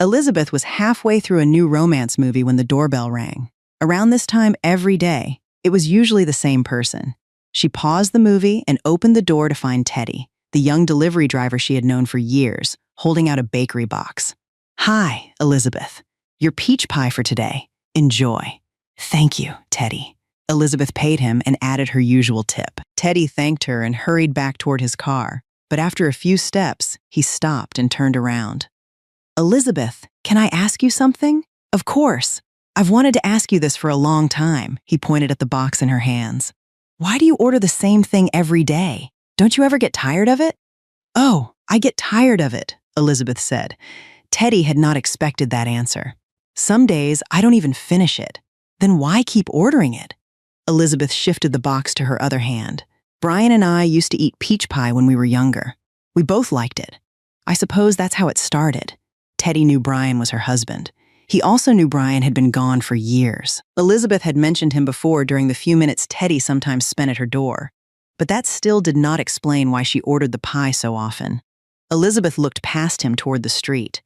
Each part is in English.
Elizabeth was halfway through a new romance movie when the doorbell rang. Around this time every day, it was usually the same person. She paused the movie and opened the door to find Teddy, the young delivery driver she had known for years, holding out a bakery box. "Hi, Elizabeth. Your peach pie for today. Enjoy." "Thank you, Teddy." Elizabeth paid him and added her usual tip. Teddy thanked her and hurried back toward his car, but after a few steps, he stopped and turned around. "Elizabeth, can I ask you something?" "Of course. I've wanted to ask you this for a long time." He pointed at the box in her hands. "Why do you order the same thing every day? Don't you ever get tired of it?" "Oh, I get tired of it," Elizabeth said. Teddy had not expected that answer. "Some days I don't even finish it. Then why keep ordering it?" Elizabeth shifted the box to her other hand. "Brian and I used to eat peach pie when we were younger. We both liked it. I suppose that's how it started." Teddy knew Brian was her husband. He also knew Brian had been gone for years. Elizabeth had mentioned him before during the few minutes Teddy sometimes spent at her door, but that still did not explain why she ordered the pie so often. Elizabeth looked past him toward the street.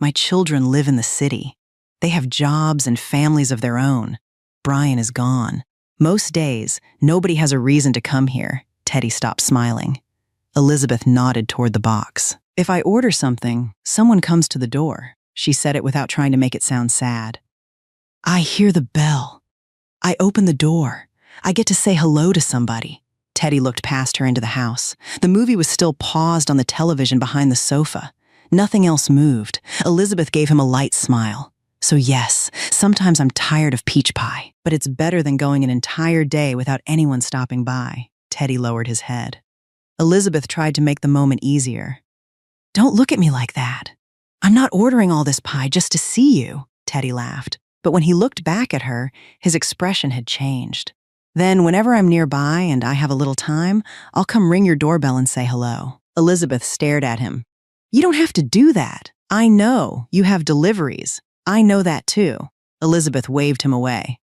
"My children live in the city. They have jobs and families of their own. Brian is gone. Most days, nobody has a reason to come here." Teddy stopped smiling. Elizabeth nodded toward the box. "If I order something, someone comes to the door." She said it without trying to make it sound sad. "I hear the bell. I open the door. I get to say hello to somebody." Teddy looked past her into the house. The movie was still paused on the television behind the sofa. Nothing else moved. Elizabeth gave him a light smile. "So yes, sometimes I'm tired of peach pie, but it's better than going an entire day without anyone stopping by." Teddy lowered his head. Elizabeth tried to make the moment easier. "Don't look at me like that. I'm not ordering all this pie just to see you." Teddy laughed, but when he looked back at her, his expression had changed. "Then whenever I'm nearby and I have a little time, I'll come ring your doorbell and say hello." Elizabeth stared at him. "You don't have to do that. I know you have deliveries. I know that too." Elizabeth waved him away.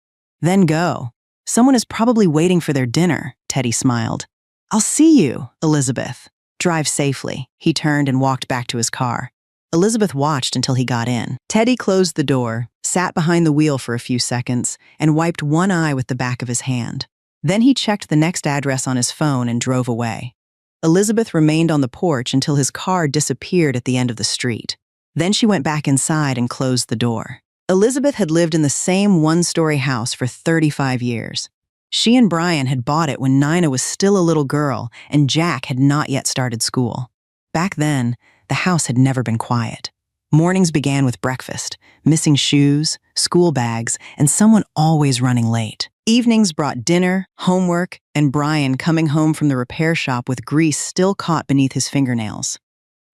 "Then go. Someone is probably waiting for their dinner." Teddy smiled. "I'll see you, Elizabeth. Drive safely." He turned and walked back to his car. Elizabeth watched until he got in. Teddy closed the door, sat behind the wheel for a few seconds, and wiped one eye with the back of his hand. Then he checked the next address on his phone and drove away. Elizabeth remained on the porch until his car disappeared at the end of the street. Then she went back inside and closed the door. Elizabeth had lived in the same one-story house for 35 years. She and Brian had bought it when Nina was still a little girl and Jack had not yet started school. Back then, the house had never been quiet. Mornings began with breakfast, missing shoes, school bags, and someone always running late. Evenings brought dinner, homework, and Brian coming home from the repair shop with grease still caught beneath his fingernails.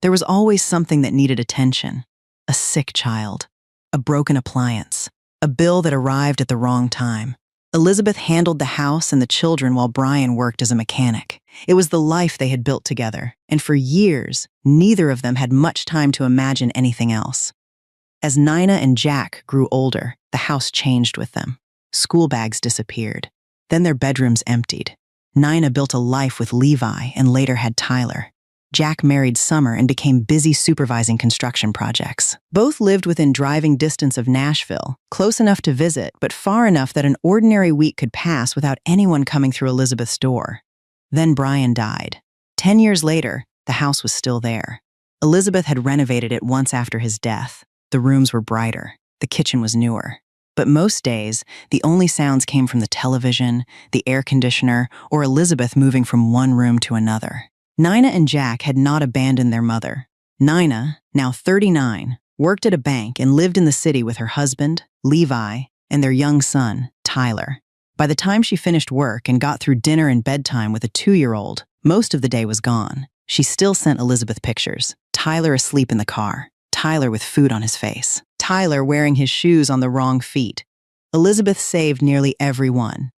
There was always something that needed attention. A sick child, a broken appliance, a bill that arrived at the wrong time. Elizabeth handled the house and the children while Brian worked as a mechanic. It was the life they had built together, and for years, neither of them had much time to imagine anything else. As Nina and Jack grew older, the house changed with them. School bags disappeared. Then their bedrooms emptied. Nina built a life with Levi and later had Tyler. Jack married Summer and became busy supervising construction projects. Both lived within driving distance of Nashville, close enough to visit, but far enough that an ordinary week could pass without anyone coming through Elizabeth's door. Then Brian died. 10 years later, the house was still there. Elizabeth had renovated it once after his death. The rooms were brighter. The kitchen was newer. But most days, the only sounds came from the television, the air conditioner, or Elizabeth moving from one room to another. Nina and Jack had not abandoned their mother. Nina, now 39, worked at a bank and lived in the city with her husband, Levi, and their young son, Tyler. By the time she finished work and got through dinner and bedtime with a 2-year-old, most of the day was gone. She still sent Elizabeth pictures. Tyler asleep in the car. Tyler with food on his face. Tyler wearing his shoes on the wrong feet. Elizabeth saved nearly every one.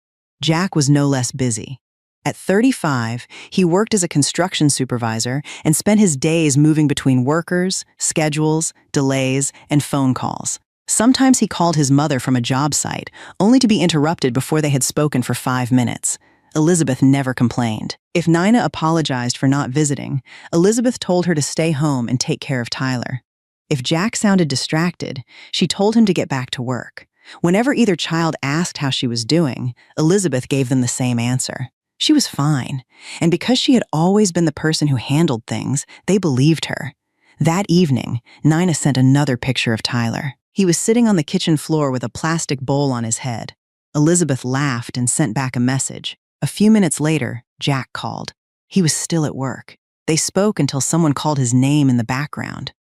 Jack was no less busy. At 35, he worked as a construction supervisor and spent his days moving between workers, schedules, delays, and phone calls. Sometimes he called his mother from a job site, only to be interrupted before they had spoken for 5 minutes. Elizabeth never complained. If Nina apologized for not visiting, Elizabeth told her to stay home and take care of Tyler. If Jack sounded distracted, she told him to get back to work. Whenever either child asked how she was doing, Elizabeth gave them the same answer. She was fine, and because she had always been the person who handled things, they believed her. That evening, Nina sent another picture of Tyler. He was sitting on the kitchen floor with a plastic bowl on his head. Elizabeth laughed and sent back a message. A few minutes later, Jack called. He was still at work. They spoke until someone called his name in the background.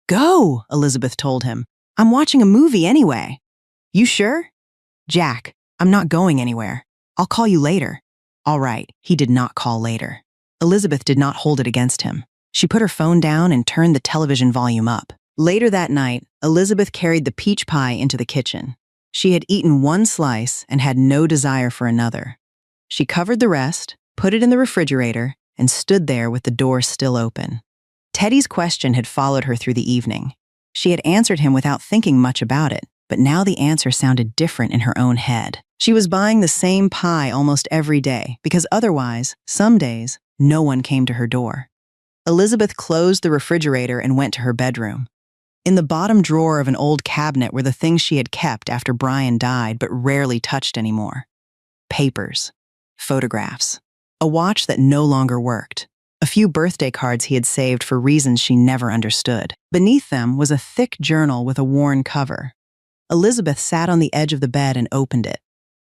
"Go," Elizabeth told him. "I'm watching a movie anyway." "You sure?" "Jack, I'm not going anywhere. I'll call you later." All right, he did not call later. Elizabeth did not hold it against him. She put her phone down and turned the television volume up. Later that night, Elizabeth carried the peach pie into the kitchen. She had eaten one slice and had no desire for another. She covered the rest, put it in the refrigerator, and stood there with the door still open. Teddy's question had followed her through the evening. She had answered him without thinking much about it, but now the answer sounded different in her own head. She was buying the same pie almost every day because otherwise, some days, no one came to her door. Elizabeth closed the refrigerator and went to her bedroom. In the bottom drawer of an old cabinet were the things she had kept after Brian died but rarely touched anymore. Papers, photographs, a watch that no longer worked, a few birthday cards he had saved for reasons she never understood. Beneath them was a thick journal with a worn cover. Elizabeth sat on the edge of the bed and opened it.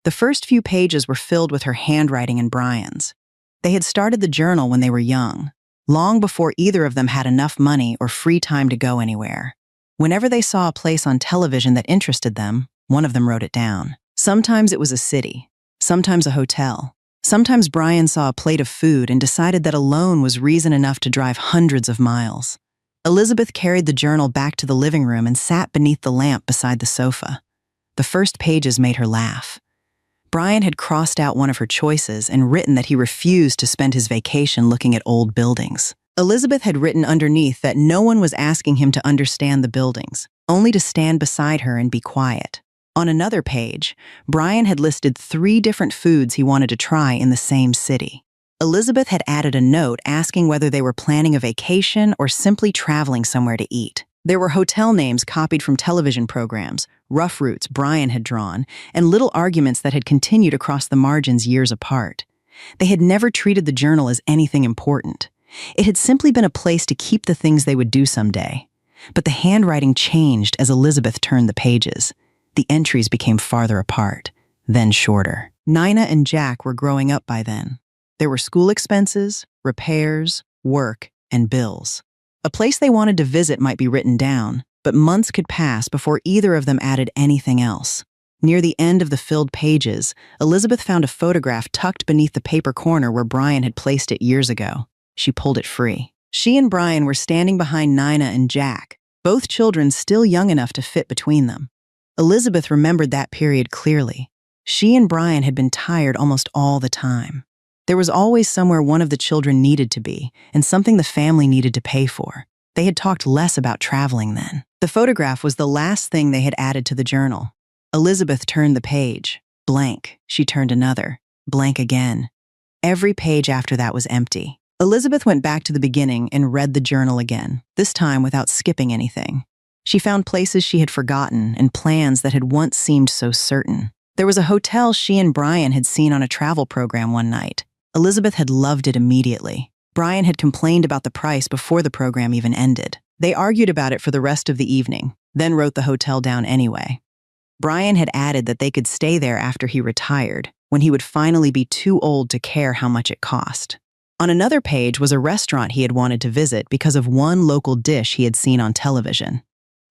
The first few pages were filled with her handwriting and Brian's. They had started the journal when they were young, long before either of them had enough money or free time to go anywhere. Whenever they saw a place on television that interested them, one of them wrote it down. Sometimes it was a city, sometimes a hotel. Sometimes Brian saw a plate of food and decided that alone was reason enough to drive hundreds of miles. Elizabeth carried the journal back to the living room and sat beneath the lamp beside the sofa. The first pages made her laugh. Brian had crossed out one of her choices and written that he refused to spend his vacation looking at old buildings. Elizabeth had written underneath that no one was asking him to understand the buildings, only to stand beside her and be quiet. On another page, Brian had listed 3 different foods he wanted to try in the same city. Elizabeth had added a note asking whether they were planning a vacation or simply traveling somewhere to eat. There were hotel names copied from television programs, rough routes Brian had drawn, and little arguments that had continued across the margins years apart. They had never treated the journal as anything important. It had simply been a place to keep the things they would do someday. But the handwriting changed as Elizabeth turned the pages. The entries became farther apart, then shorter. Nina and Jack were growing up by then. There were school expenses, repairs, work, and bills. A place they wanted to visit might be written down, but months could pass before either of them added anything else. Near the end of the filled pages, Elizabeth found a photograph tucked beneath the paper corner where Brian had placed it years ago. She pulled it free. She and Brian were standing behind Nina and Jack, both children still young enough to fit between them. Elizabeth remembered that period clearly. She and Brian had been tired almost all the time. There was always somewhere one of the children needed to be, and something the family needed to pay for. They had talked less about traveling then. The photograph was the last thing they had added to the journal. Elizabeth turned the page. Blank. She turned another. Blank again. Every page after that was empty. Elizabeth went back to the beginning and read the journal again, this time without skipping anything. She found places she had forgotten and plans that had once seemed so certain. There was a hotel she and Brian had seen on a travel program one night. Elizabeth had loved it immediately. Brian had complained about the price before the program even ended. They argued about it for the rest of the evening, then wrote the hotel down anyway. Brian had added that they could stay there after he retired, when he would finally be too old to care how much it cost. On another page was a restaurant he had wanted to visit because of one local dish he had seen on television.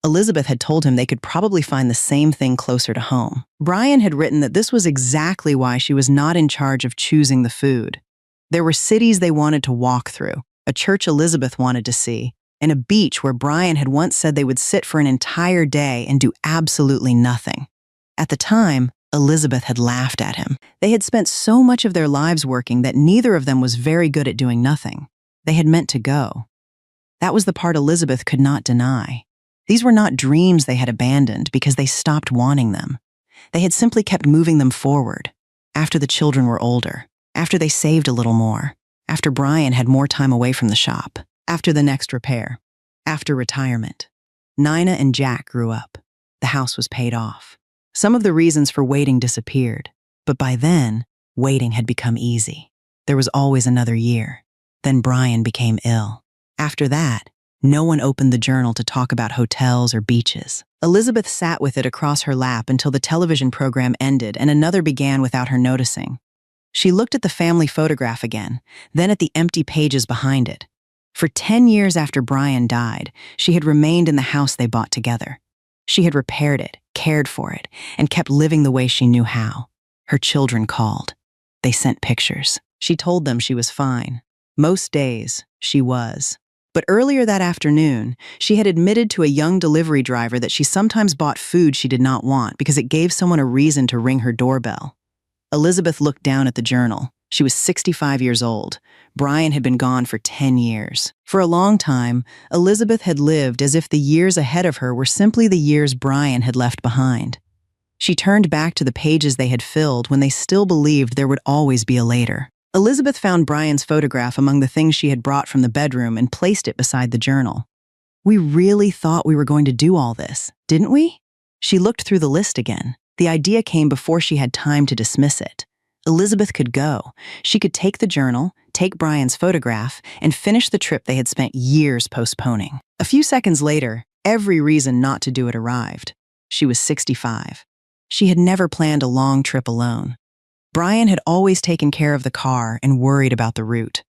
Elizabeth had told him they could probably find the same thing closer to home. Brian had written that this was exactly why she was not in charge of choosing the food. There were cities they wanted to walk through, a church Elizabeth wanted to see, and a beach where Brian had once said they would sit for an entire day and do absolutely nothing. At the time, Elizabeth had laughed at him. They had spent so much of their lives working that neither of them was very good at doing nothing. They had meant to go. That was the part Elizabeth could not deny. These were not dreams they had abandoned because they stopped wanting them. They had simply kept moving them forward, after the children were older, after they saved a little more, after Brian had more time away from the shop, after the next repair, after retirement. Nina and Jack grew up. The house was paid off. Some of the reasons for waiting disappeared, but by then, waiting had become easy. There was always another year. Then Brian became ill. After that, no one opened the journal to talk about hotels or beaches. Elizabeth sat with it across her lap until the television program ended and another began without her noticing. She looked at the family photograph again, then at the empty pages behind it. For 10 years after Brian died, she had remained in the house they bought together. She had repaired it, cared for it, and kept living the way she knew how. Her children called. They sent pictures. She told them she was fine. Most days, she was. But earlier that afternoon, she had admitted to a young delivery driver that she sometimes bought food she did not want because it gave someone a reason to ring her doorbell. Elizabeth looked down at the journal. She was 65 years old. Brian had been gone for 10 years. For a long time, Elizabeth had lived as if the years ahead of her were simply the years Brian had left behind. She turned back to the pages they had filled when they still believed there would always be a later. Elizabeth found Brian's photograph among the things she had brought from the bedroom and placed it beside the journal. We really thought we were going to do all this, didn't we? She looked through the list again. The idea came before she had time to dismiss it. Elizabeth could go. She could take the journal, take Brian's photograph, and finish the trip they had spent years postponing. A few seconds later, every reason not to do it arrived. She was 65. She had never planned a long trip alone. Brian had always taken care of the car and worried about the route.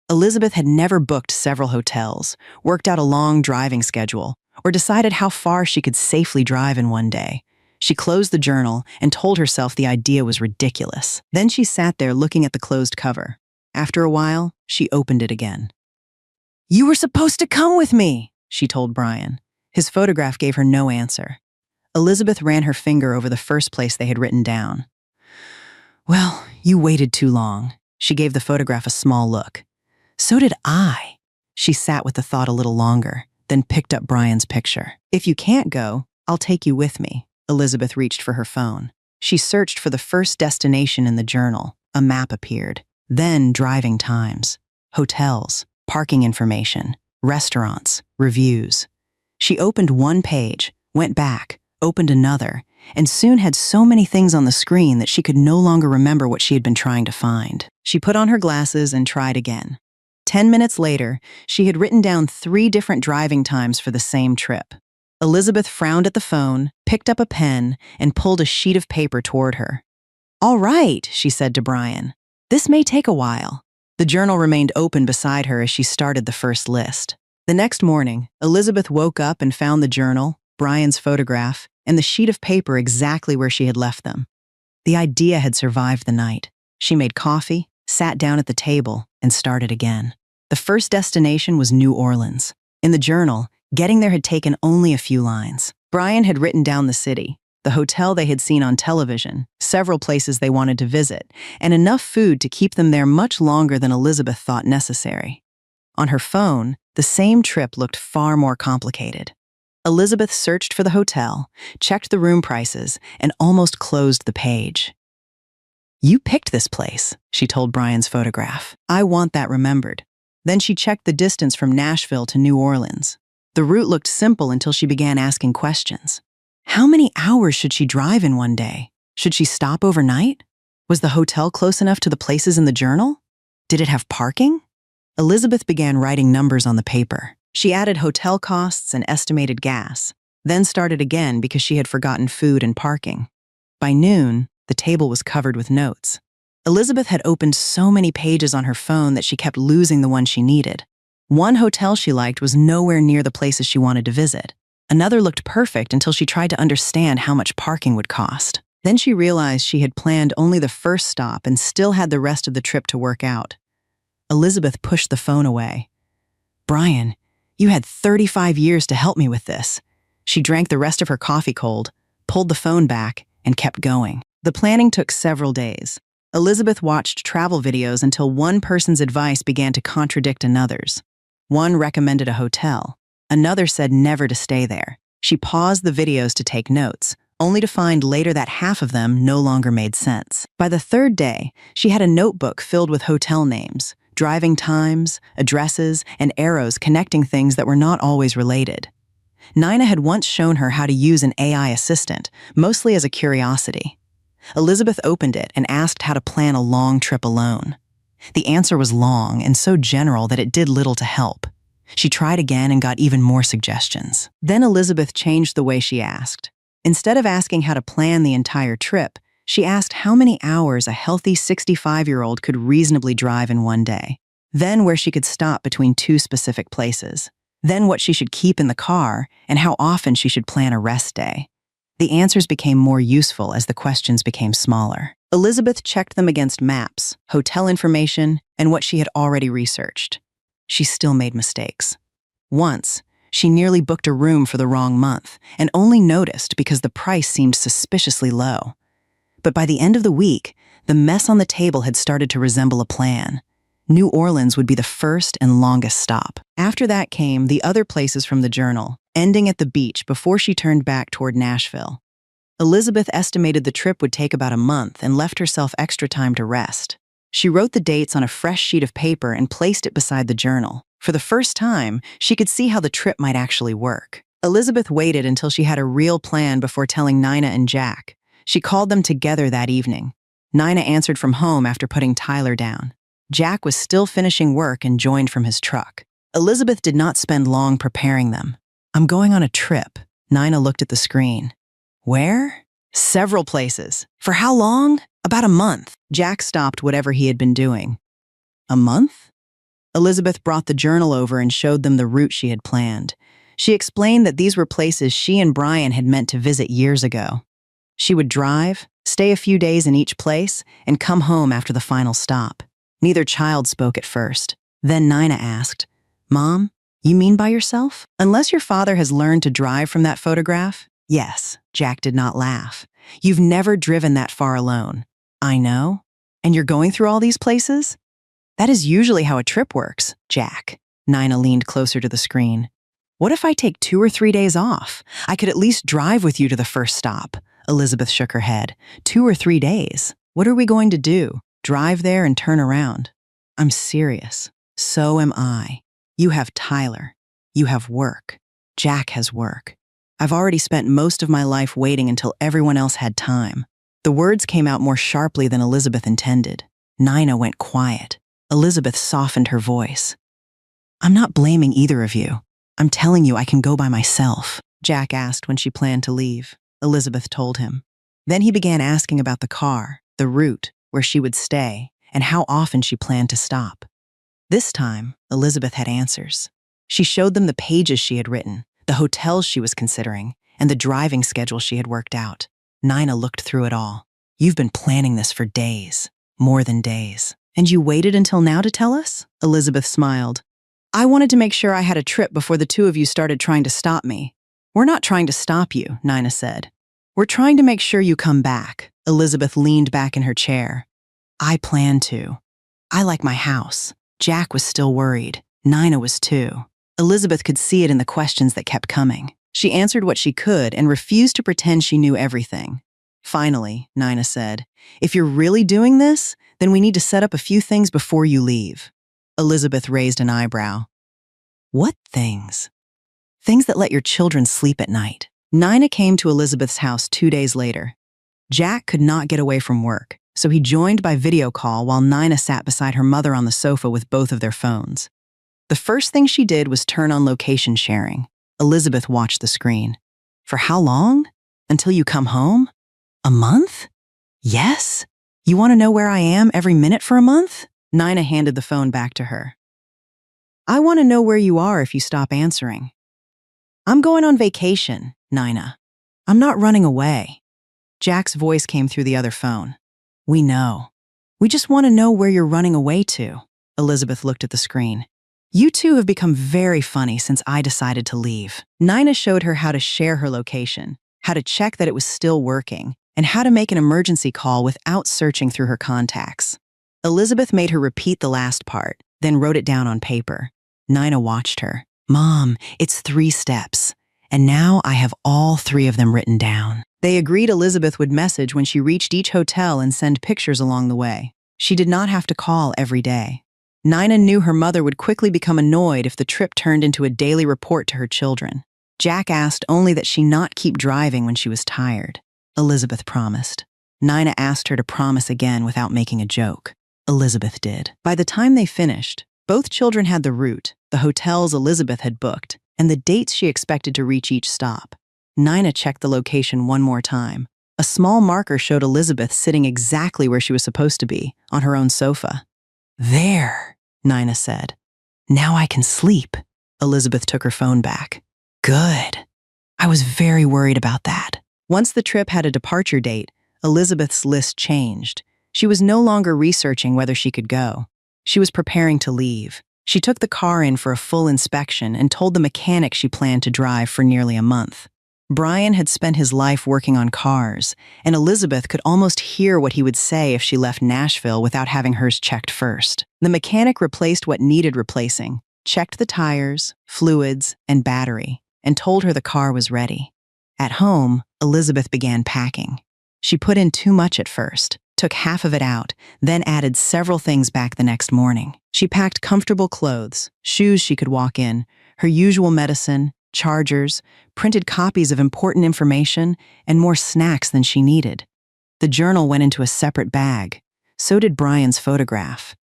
Elizabeth had never booked several hotels, worked out a long driving schedule, or decided how far she could safely drive in one day. She closed the journal and told herself the idea was ridiculous. Then she sat there looking at the closed cover. After a while, she opened it again. "You were supposed to come with me," she told Brian. His photograph gave her no answer. Elizabeth ran her finger over the first place they had written down. "Well, you waited too long." She gave the photograph a small look. "So did I." She sat with the thought a little longer, then picked up Brian's picture. "If you can't go, I'll take you with me." Elizabeth reached for her phone. She searched for the first destination in the journal. A map appeared. Then driving times, hotels, parking information, restaurants, reviews. She opened one page, went back, opened another, and soon had so many things on the screen that she could no longer remember what she had been trying to find. She put on her glasses and tried again. 10 minutes later, she had written down 3 different driving times for the same trip. Elizabeth frowned at the phone, picked up a pen, and pulled a sheet of paper toward her. "All right," she said to Brian. "This may take a while." The journal remained open beside her as she started the first list. The next morning, Elizabeth woke up and found the journal, Brian's photograph, and the sheet of paper exactly where she had left them. The idea had survived the night. She made coffee, sat down at the table, and started again. The first destination was New Orleans. In the journal, getting there had taken only a few lines. Brian had written down the city, the hotel they had seen on television, several places they wanted to visit, and enough food to keep them there much longer than Elizabeth thought necessary. On her phone, the same trip looked far more complicated. Elizabeth searched for the hotel, checked the room prices, and almost closed the page. "You picked this place," she told Brian's photograph. "I want that remembered." Then she checked the distance from Nashville to New Orleans. The route looked simple until she began asking questions. How many hours should she drive in one day? Should she stop overnight? Was the hotel close enough to the places in the journal? Did it have parking? Elizabeth began writing numbers on the paper. She added hotel costs and estimated gas, then started again because she had forgotten food and parking. By noon, the table was covered with notes. Elizabeth had opened so many pages on her phone that she kept losing the one she needed. One hotel she liked was nowhere near the places she wanted to visit. Another looked perfect until she tried to understand how much parking would cost. Then she realized she had planned only the first stop and still had the rest of the trip to work out. Elizabeth pushed the phone away. "Brian, you had 35 years to help me with this." She drank the rest of her coffee cold, pulled the phone back, and kept going. The planning took several days. Elizabeth watched travel videos until one person's advice began to contradict another's. One recommended a hotel. Another said never to stay there. She paused the videos to take notes, only to find later that half of them no longer made sense. By the third day, she had a notebook filled with hotel names, driving times, addresses, and arrows connecting things that were not always related. Nina had once shown her how to use an AI assistant, mostly as a curiosity. Elizabeth opened it and asked how to plan a long trip alone. The answer was long and so general that it did little to help. She tried again and got even more suggestions. Then Elizabeth changed the way she asked. Instead of asking how to plan the entire trip, she asked how many hours a healthy 65-year-old could reasonably drive in one day. Then where she could stop between two specific places. Then what she should keep in the car and how often she should plan a rest day. The answers became more useful as the questions became smaller. Elizabeth checked them against maps, hotel information, and what she had already researched. She still made mistakes. Once, she nearly booked a room for the wrong month and only noticed because the price seemed suspiciously low. But by the end of the week, the mess on the table had started to resemble a plan. New Orleans would be the first and longest stop. After that came the other places from the journal, ending at the beach before she turned back toward Nashville. Elizabeth estimated the trip would take about a month and left herself extra time to rest. She wrote the dates on a fresh sheet of paper and placed it beside the journal. For the first time, she could see how the trip might actually work. Elizabeth waited until she had a real plan before telling Nina and Jack. She called them together that evening. Nina answered from home after putting Tyler down. Jack was still finishing work and joined from his truck. Elizabeth did not spend long preparing them. "I'm going on a trip." Nina looked at the screen. "Where?" "Several places." "For how long?" "About a month." Jack stopped whatever he had been doing. "A month?" Elizabeth brought the journal over and showed them the route she had planned. She explained that these were places she and Brian had meant to visit years ago. She would drive, stay a few days in each place, and come home after the final stop. Neither child spoke at first. Then Nina asked, "Mom, you mean by yourself? Unless your father has learned to drive from that photograph?" "Yes." Jack did not laugh. "You've never driven that far alone." "I know. And you're going through all these places?" "That is usually how a trip works, Jack." Nina leaned closer to the screen. "What if I take 2 or 3 days off? I could at least drive with you to the first stop." Elizabeth shook her head. 2 or 3 days? What are we going to do? Drive there and turn around?" "I'm serious. So am I. You have Tyler. You have work. Jack has work. I've already spent most of my life waiting until everyone else had time." The words came out more sharply than Elizabeth intended. Nina went quiet. Elizabeth softened her voice. "I'm not blaming either of you. I'm telling you I can go by myself," Jack asked when she planned to leave. Elizabeth told him. Then he began asking about the car, the route, where she would stay, and how often she planned to stop. This time, Elizabeth had answers. She showed them the pages she had written, the hotels she was considering, and the driving schedule she had worked out. Nina looked through it all. "You've been planning this for days, more than days. And you waited until now to tell us?" Elizabeth smiled. "I wanted to make sure I had a trip before the two of you started trying to stop me." "We're not trying to stop you," Nina said. "We're trying to make sure you come back." Elizabeth leaned back in her chair. "I plan to. I like my house." Jack was still worried. Nina was too. Elizabeth could see it in the questions that kept coming. She answered what she could and refused to pretend she knew everything. Finally, Nina said, "If you're really doing this, then we need to set up a few things before you leave." Elizabeth raised an eyebrow. "What things?" "Things that let your children sleep at night." Nina came to Elizabeth's house 2 days later. Jack could not get away from work, so he joined by video call while Nina sat beside her mother on the sofa with both of their phones. The first thing she did was turn on location sharing. Elizabeth watched the screen. "For how long? Until you come home? A month?" "Yes? You want to know where I am every minute for a month?" Nina handed the phone back to her. "I want to know where you are if you stop answering." "I'm going on vacation, Nina. I'm not running away." Jack's voice came through the other phone. "We know. We just want to know where you're running away to." Elizabeth looked at the screen. "You two have become very funny since I decided to leave." Nina showed her how to share her location, how to check that it was still working, and how to make an emergency call without searching through her contacts. Elizabeth made her repeat the last part, then wrote it down on paper. Nina watched her. "Mom, it's 3 steps. And now I have all 3 of them written down." They agreed Elizabeth would message when she reached each hotel and send pictures along the way. She did not have to call every day. Nina knew her mother would quickly become annoyed if the trip turned into a daily report to her children. Jack asked only that she not keep driving when she was tired. Elizabeth promised. Nina asked her to promise again without making a joke. Elizabeth did. By the time they finished, both children had the route, the hotels Elizabeth had booked, and the dates she expected to reach each stop. Nina checked the location one more time. A small marker showed Elizabeth sitting exactly where she was supposed to be, on her own sofa. "There," Nina said. "Now I can sleep." Elizabeth took her phone back. "Good. I was very worried about that." Once the trip had a departure date, Elizabeth's list changed. She was no longer researching whether she could go. She was preparing to leave. She took the car in for a full inspection and told the mechanic she planned to drive for nearly a month. Brian had spent his life working on cars, and Elizabeth could almost hear what he would say if she left Nashville without having hers checked first. The mechanic replaced what needed replacing, checked the tires, fluids, and battery, and told her the car was ready. At home, Elizabeth began packing. She put in too much at first, took half of it out, then added several things back the next morning. She packed comfortable clothes, shoes she could walk in, her usual medicine, chargers, printed copies of important information, and more snacks than she needed. The journal went into a separate bag. So did Brian's photograph.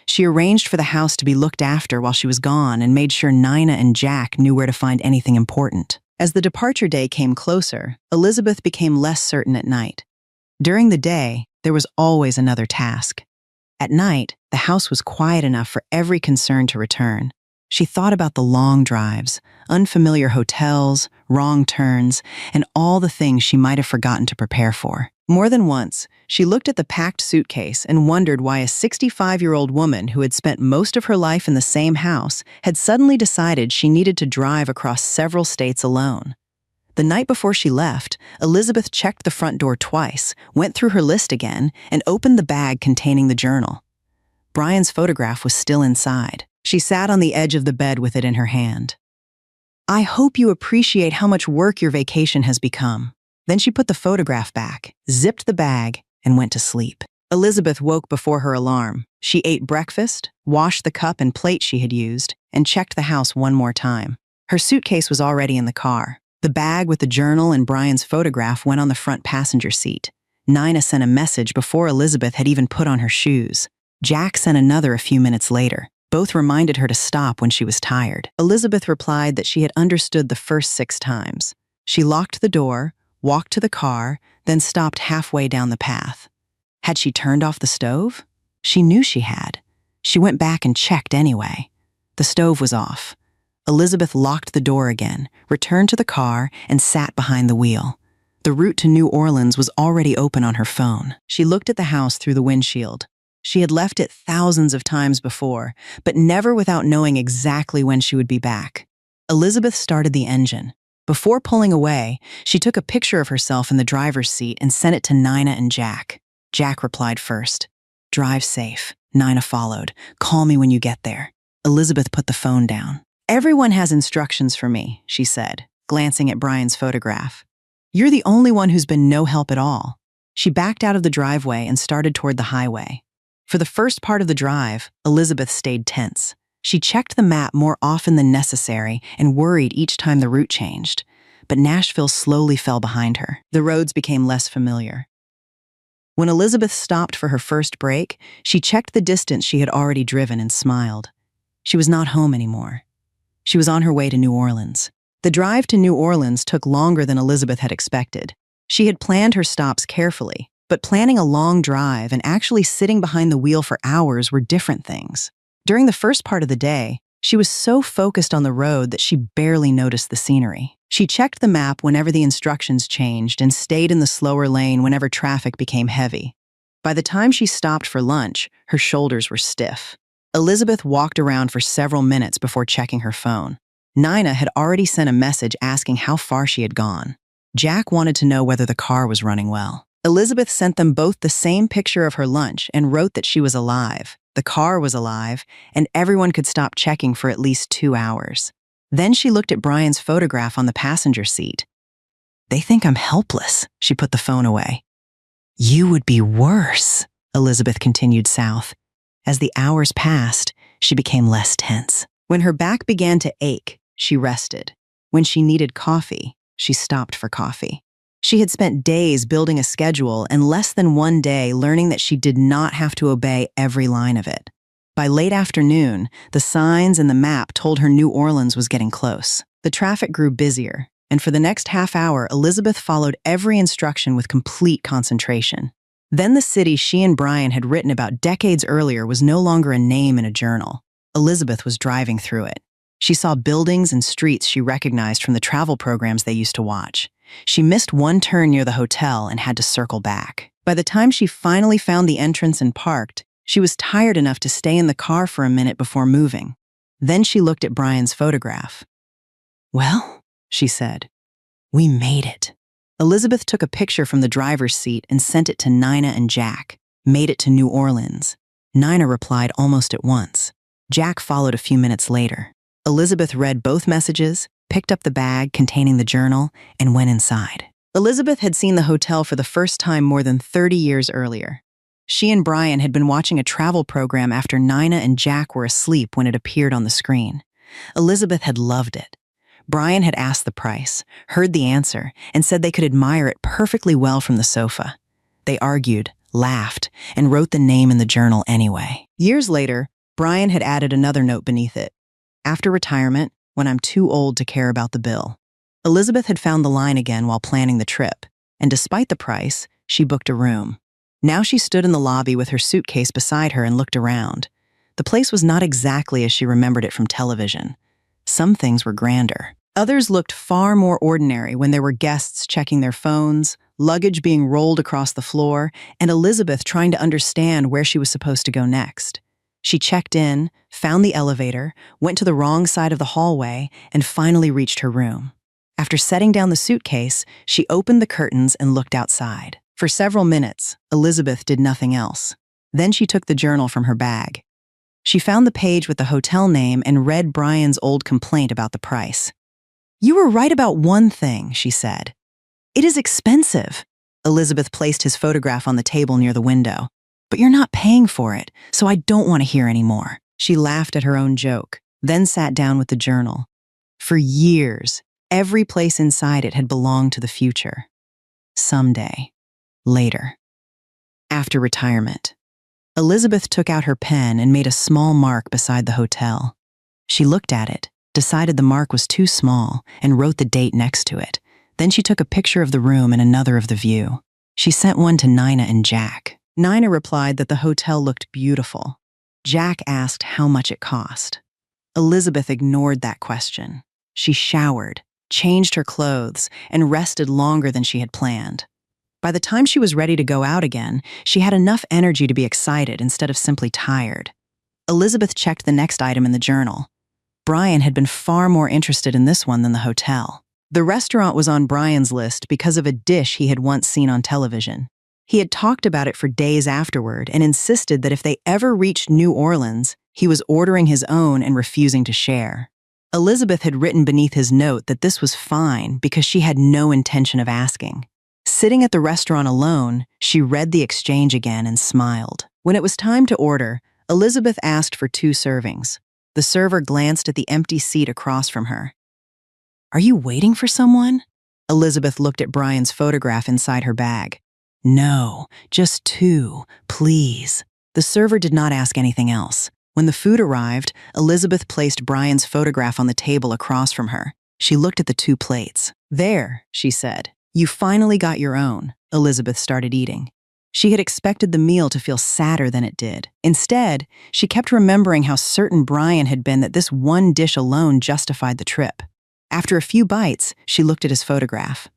She arranged for the house to be looked after while she was gone and made sure Nina and Jack knew where to find anything important. As the departure day came closer, Elizabeth became less certain at night. During the day, there was always another task. At night, the house was quiet enough for every concern to return. She thought about the long drives, unfamiliar hotels, wrong turns, and all the things she might have forgotten to prepare for. More than once, she looked at the packed suitcase and wondered why a 65-year-old woman who had spent most of her life in the same house had suddenly decided she needed to drive across several states alone. The night before she left, Elizabeth checked the front door twice, went through her list again, and opened the bag containing the journal. Brian's photograph was still inside. She sat on the edge of the bed with it in her hand. "I hope you appreciate how much work your vacation has become." Then she put the photograph back, zipped the bag, and went to sleep. Elizabeth woke before her alarm. She ate breakfast, washed the cup and plate she had used, and checked the house one more time. Her suitcase was already in the car. The bag with the journal and Brian's photograph went on the front passenger seat. Nina sent a message before Elizabeth had even put on her shoes. Jack sent another a few minutes later. Both reminded her to stop when she was tired. Elizabeth replied that she had understood the first 6 times. She locked the door, walked to the car, then stopped halfway down the path. Had she turned off the stove? She knew she had. She went back and checked anyway. The stove was off. Elizabeth locked the door again, returned to the car, and sat behind the wheel. The route to New Orleans was already open on her phone. She looked at the house through the windshield. She had left it thousands of times before, but never without knowing exactly when she would be back. Elizabeth started the engine. Before pulling away, she took a picture of herself in the driver's seat and sent it to Nina and Jack. Jack replied first. "Drive safe." Nina followed. "Call me when you get there." Elizabeth put the phone down. "Everyone has instructions for me," she said, glancing at Brian's photograph. "You're the only one who's been no help at all." She backed out of the driveway and started toward the highway. For the first part of the drive, Elizabeth stayed tense. She checked the map more often than necessary and worried each time the route changed. But Nashville slowly fell behind her. The roads became less familiar. When Elizabeth stopped for her first break, she checked the distance she had already driven and smiled. She was not home anymore. She was on her way to New Orleans. The drive to New Orleans took longer than Elizabeth had expected. She had planned her stops carefully, but planning a long drive and actually sitting behind the wheel for hours were different things. During the first part of the day, she was so focused on the road that she barely noticed the scenery. She checked the map whenever the instructions changed and stayed in the slower lane whenever traffic became heavy. By the time she stopped for lunch, her shoulders were stiff. Elizabeth walked around for several minutes before checking her phone. Nina had already sent a message asking how far she had gone. Jack wanted to know whether the car was running well. Elizabeth sent them both the same picture of her lunch and wrote that she was alive, the car was alive, and everyone could stop checking for at least 2 hours. Then she looked at Brian's photograph on the passenger seat. "They think I'm helpless," she put the phone away. "You would be worse," Elizabeth continued south. As the hours passed, she became less tense. When her back began to ache, she rested. When she needed coffee, she stopped for coffee. She had spent days building a schedule and less than one day learning that she did not have to obey every line of it. By late afternoon, the signs and the map told her New Orleans was getting close. The traffic grew busier, and for the next half hour, Elizabeth followed every instruction with complete concentration. Then the city she and Brian had written about decades earlier was no longer a name in a journal. Elizabeth was driving through it. She saw buildings and streets she recognized from the travel programs they used to watch. She missed one turn near the hotel and had to circle back. By the time she finally found the entrance and parked, she was tired enough to stay in the car for a minute before moving. Then she looked at Brian's photograph. "Well," she said, "we made it." Elizabeth took a picture from the driver's seat and sent it to Nina and Jack. "Made it to New Orleans." Nina replied almost at once. Jack followed a few minutes later. Elizabeth read both messages, picked up the bag containing the journal, and went inside. Elizabeth had seen the hotel for the first time more than 30 years earlier. She and Brian had been watching a travel program after Nina and Jack were asleep when it appeared on the screen. Elizabeth had loved it. Brian had asked the price, heard the answer, and said they could admire it perfectly well from the sofa. They argued, laughed, and wrote the name in the journal anyway. Years later, Brian had added another note beneath it. "After retirement, when I'm too old to care about the bill." Elizabeth had found the line again while planning the trip, and despite the price, she booked a room. Now she stood in the lobby with her suitcase beside her and looked around. The place was not exactly as she remembered it from television. Some things were grander. Others looked far more ordinary when there were guests checking their phones, luggage being rolled across the floor, and Elizabeth trying to understand where she was supposed to go next. She checked in, found the elevator, went to the wrong side of the hallway, and finally reached her room. After setting down the suitcase, she opened the curtains and looked outside. For several minutes, Elizabeth did nothing else. Then she took the journal from her bag. She found the page with the hotel name and read Brian's old complaint about the price. "You were right about one thing," she said. "It is expensive." Elizabeth placed his photograph on the table near the window. "But you're not paying for it, so I don't want to hear any more." She laughed at her own joke, then sat down with the journal. For years, every place inside it had belonged to the future. Someday. Later. After retirement. Elizabeth took out her pen and made a small mark beside the hotel. She looked at it, decided the mark was too small, and wrote the date next to it. Then she took a picture of the room and another of the view. She sent one to Nina and Jack. Nina replied that the hotel looked beautiful. Jack asked how much it cost. Elizabeth ignored that question. She showered, changed her clothes, and rested longer than she had planned. By the time she was ready to go out again, she had enough energy to be excited instead of simply tired. Elizabeth checked the next item in the journal. Brian had been far more interested in this one than the hotel. The restaurant was on Brian's list because of a dish he had once seen on television. He had talked about it for days afterward and insisted that if they ever reached New Orleans, he was ordering his own and refusing to share. Elizabeth had written beneath his note that this was fine because she had no intention of asking. Sitting at the restaurant alone, she read the exchange again and smiled. When it was time to order, Elizabeth asked for 2 servings. The server glanced at the empty seat across from her. "Are you waiting for someone?" Elizabeth looked at Brian's photograph inside her bag. "No, just 2, please." The server did not ask anything else. When the food arrived, Elizabeth placed Brian's photograph on the table across from her. She looked at the 2 plates. "There," she said. "You finally got your own." Elizabeth started eating. She had expected the meal to feel sadder than it did. Instead, she kept remembering how certain Brian had been that this one dish alone justified the trip. After a few bites, she looked at his photograph.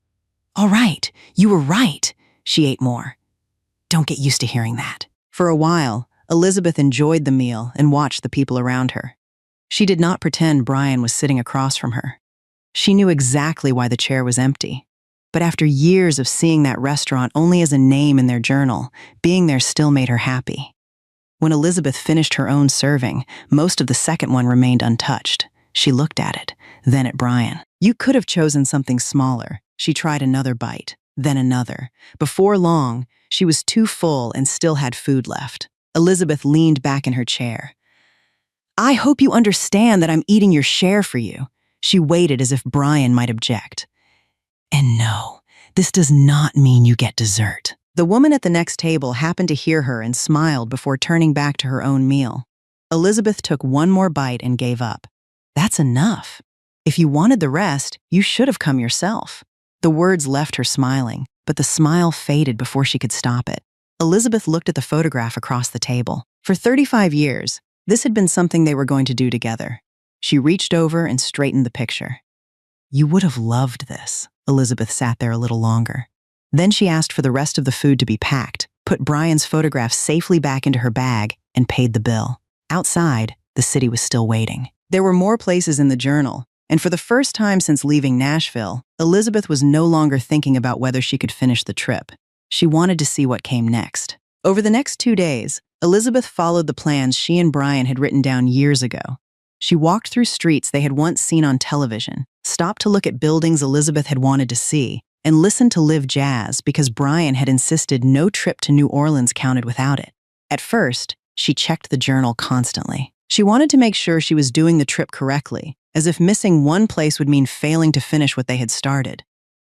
"All right, you were right." She ate more. "Don't get used to hearing that." For a while, Elizabeth enjoyed the meal and watched the people around her. She did not pretend Brian was sitting across from her. She knew exactly why the chair was empty. But after years of seeing that restaurant only as a name in their journal, being there still made her happy. When Elizabeth finished her own serving, most of the second one remained untouched. She looked at it, then at Brian. "You could have chosen something smaller." She tried another bite, then another. Before long, she was too full and still had food left. Elizabeth leaned back in her chair. "I hope you understand that I'm eating your share for you." She waited as if Brian might object. "And no, this does not mean you get dessert." The woman at the next table happened to hear her and smiled before turning back to her own meal. Elizabeth took one more bite and gave up. "That's enough. If you wanted the rest, you should have come yourself." The words left her smiling, but the smile faded before she could stop it. Elizabeth looked at the photograph across the table. For 35 years, this had been something they were going to do together. She reached over and straightened the picture. "You would have loved this." Elizabeth sat there a little longer. Then she asked for the rest of the food to be packed, put Brian's photograph safely back into her bag, and paid the bill. Outside, the city was still waiting. There were more places in the journal, and for the first time since leaving Nashville, Elizabeth was no longer thinking about whether she could finish the trip. She wanted to see what came next. Over the next 2 days, Elizabeth followed the plans she and Brian had written down years ago. She walked through streets they had once seen on television, stopped to look at buildings Elizabeth had wanted to see, and listened to live jazz because Brian had insisted no trip to New Orleans counted without it. At first, she checked the journal constantly. She wanted to make sure she was doing the trip correctly, as if missing one place would mean failing to finish what they had started.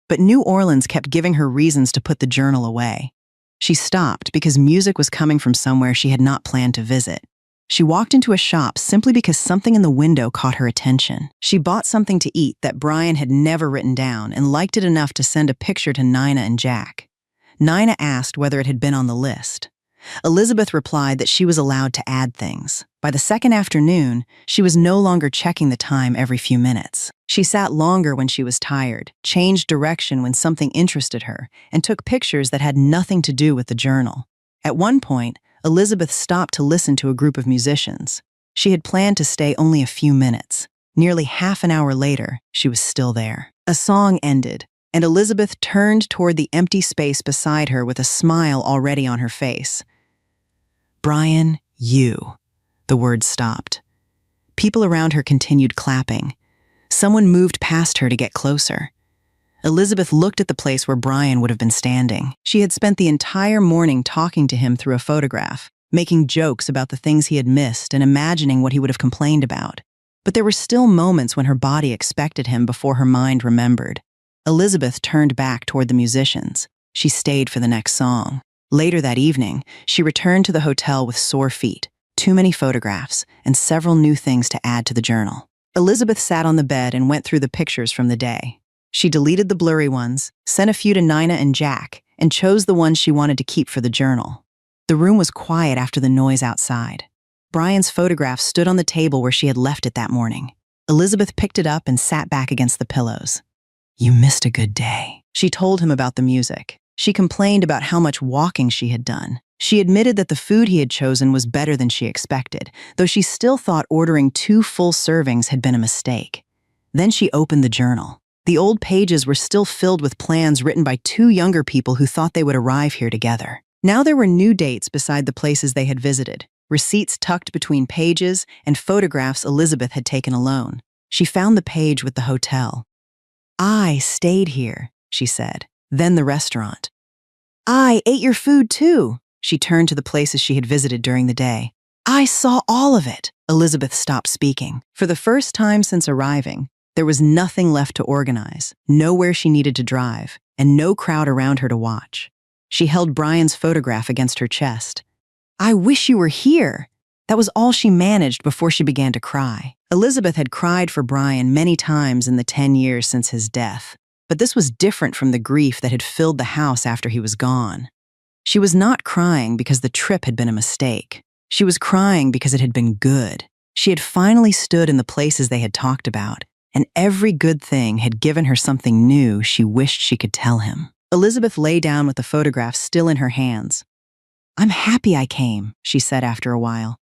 But New Orleans kept giving her reasons to put the journal away. She stopped because music was coming from somewhere she had not planned to visit. She walked into a shop simply because something in the window caught her attention. She bought something to eat that Brian had never written down and liked it enough to send a picture to Nina and Jack. Nina asked whether it had been on the list. Elizabeth replied that she was allowed to add things. By the second afternoon, she was no longer checking the time every few minutes. She sat longer when she was tired, changed direction when something interested her, and took pictures that had nothing to do with the journal. At one point, Elizabeth stopped to listen to a group of musicians. She had planned to stay only a few minutes. Nearly half an hour later, she was still there. A song ended, and Elizabeth turned toward the empty space beside her with a smile already on her face. "Brian, you." The words stopped. People around her continued clapping. Someone moved past her to get closer. Elizabeth looked at the place where Brian would have been standing. She had spent the entire morning talking to him through a photograph, making jokes about the things he had missed and imagining what he would have complained about. But there were still moments when her body expected him before her mind remembered. Elizabeth turned back toward the musicians. She stayed for the next song. Later that evening, she returned to the hotel with sore feet, too many photographs, and several new things to add to the journal. Elizabeth sat on the bed and went through the pictures from the day. She deleted the blurry ones, sent a few to Nina and Jack, and chose the ones she wanted to keep for the journal. The room was quiet after the noise outside. Brian's photograph stood on the table where she had left it that morning. Elizabeth picked it up and sat back against the pillows. "You missed a good day." She told him about the music. She complained about how much walking she had done. She admitted that the food he had chosen was better than she expected, though she still thought ordering 2 full servings had been a mistake. Then she opened the journal. The old pages were still filled with plans written by 2 younger people who thought they would arrive here together. Now there were new dates beside the places they had visited, receipts tucked between pages, and photographs Elizabeth had taken alone. She found the page with the hotel. "I stayed here," she said. Then the restaurant. "I ate your food too." She turned to the places she had visited during the day. "I saw all of it." Elizabeth stopped speaking. For the first time since arriving, there was nothing left to organize, nowhere she needed to drive, and no crowd around her to watch. She held Brian's photograph against her chest. "I wish you were here." That was all she managed before she began to cry. Elizabeth had cried for Brian many times in the 10 years since his death, but this was different from the grief that had filled the house after he was gone. She was not crying because the trip had been a mistake. She was crying because it had been good. She had finally stood in the places they had talked about, and every good thing had given her something new she wished she could tell him. Elizabeth lay down with the photograph still in her hands. "I'm happy I came," she said after a while.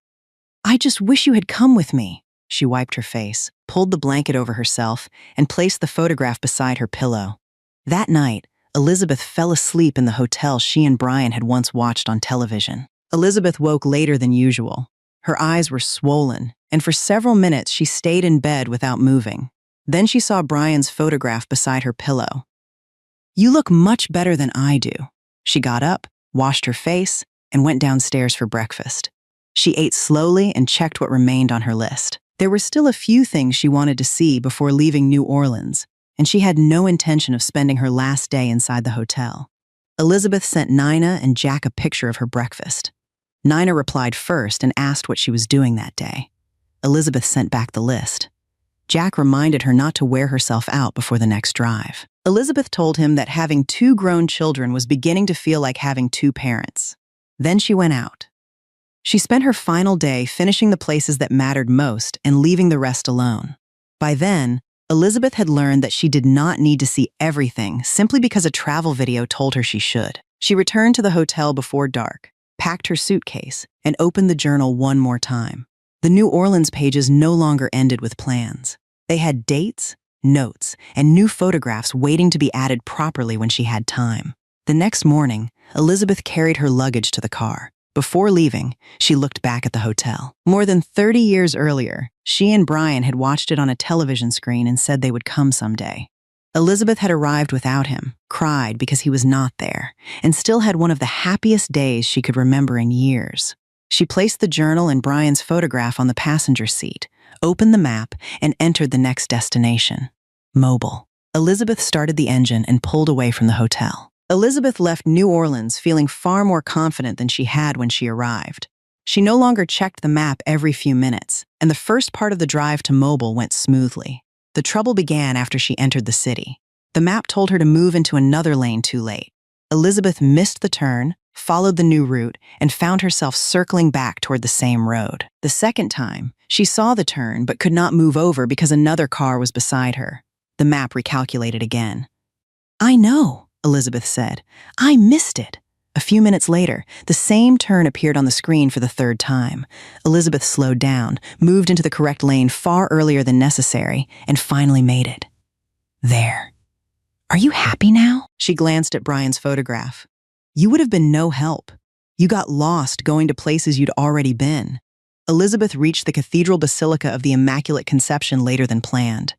"I just wish you had come with me." She wiped her face, pulled the blanket over herself, and placed the photograph beside her pillow. That night, Elizabeth fell asleep in the hotel she and Brian had once watched on television. Elizabeth woke later than usual. Her eyes were swollen, and for several minutes she stayed in bed without moving. Then she saw Brian's photograph beside her pillow. "You look much better than I do." She got up, washed her face, and went downstairs for breakfast. She ate slowly and checked what remained on her list. There were still a few things she wanted to see before leaving New Orleans, and she had no intention of spending her last day inside the hotel. Elizabeth sent Nina and Jack a picture of her breakfast. Nina replied first and asked what she was doing that day. Elizabeth sent back the list. Jack reminded her not to wear herself out before the next drive. Elizabeth told him that having 2 grown children was beginning to feel like having 2 parents. Then she went out. She spent her final day finishing the places that mattered most and leaving the rest alone. By then, Elizabeth had learned that she did not need to see everything simply because a travel video told her she should. She returned to the hotel before dark, packed her suitcase, and opened the journal one more time. The New Orleans pages no longer ended with plans. They had dates, notes, and new photographs waiting to be added properly when she had time. The next morning, Elizabeth carried her luggage to the car. Before leaving, she looked back at the hotel. More than 30 years earlier, she and Brian had watched it on a television screen and said they would come someday. Elizabeth had arrived without him, cried because he was not there, and still had one of the happiest days she could remember in years. She placed the journal and Brian's photograph on the passenger seat, opened the map, and entered the next destination, Mobile. Elizabeth started the engine and pulled away from the hotel. Elizabeth left New Orleans feeling far more confident than she had when she arrived. She no longer checked the map every few minutes, and the first part of the drive to Mobile went smoothly. The trouble began after she entered the city. The map told her to move into another lane too late. Elizabeth missed the turn, followed the new route, and found herself circling back toward the same road. The second time, she saw the turn but could not move over because another car was beside her. The map recalculated again. "I know," Elizabeth said. "I missed it." A few minutes later, the same turn appeared on the screen for the third time. Elizabeth slowed down, moved into the correct lane far earlier than necessary, and finally made it. There. "Are you happy now?" She glanced at Brian's photograph. "You would have been no help. You got lost going to places you'd already been." Elizabeth reached the Cathedral Basilica of the Immaculate Conception later than planned.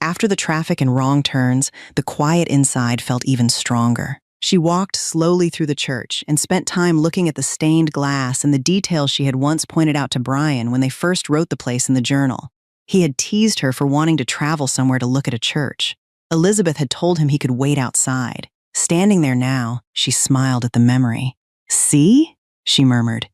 After the traffic and wrong turns, the quiet inside felt even stronger. She walked slowly through the church and spent time looking at the stained glass and the details she had once pointed out to Brian when they first wrote the place in the journal. He had teased her for wanting to travel somewhere to look at a church. Elizabeth had told him he could wait outside. Standing there now, she smiled at the memory. "See?" she murmured.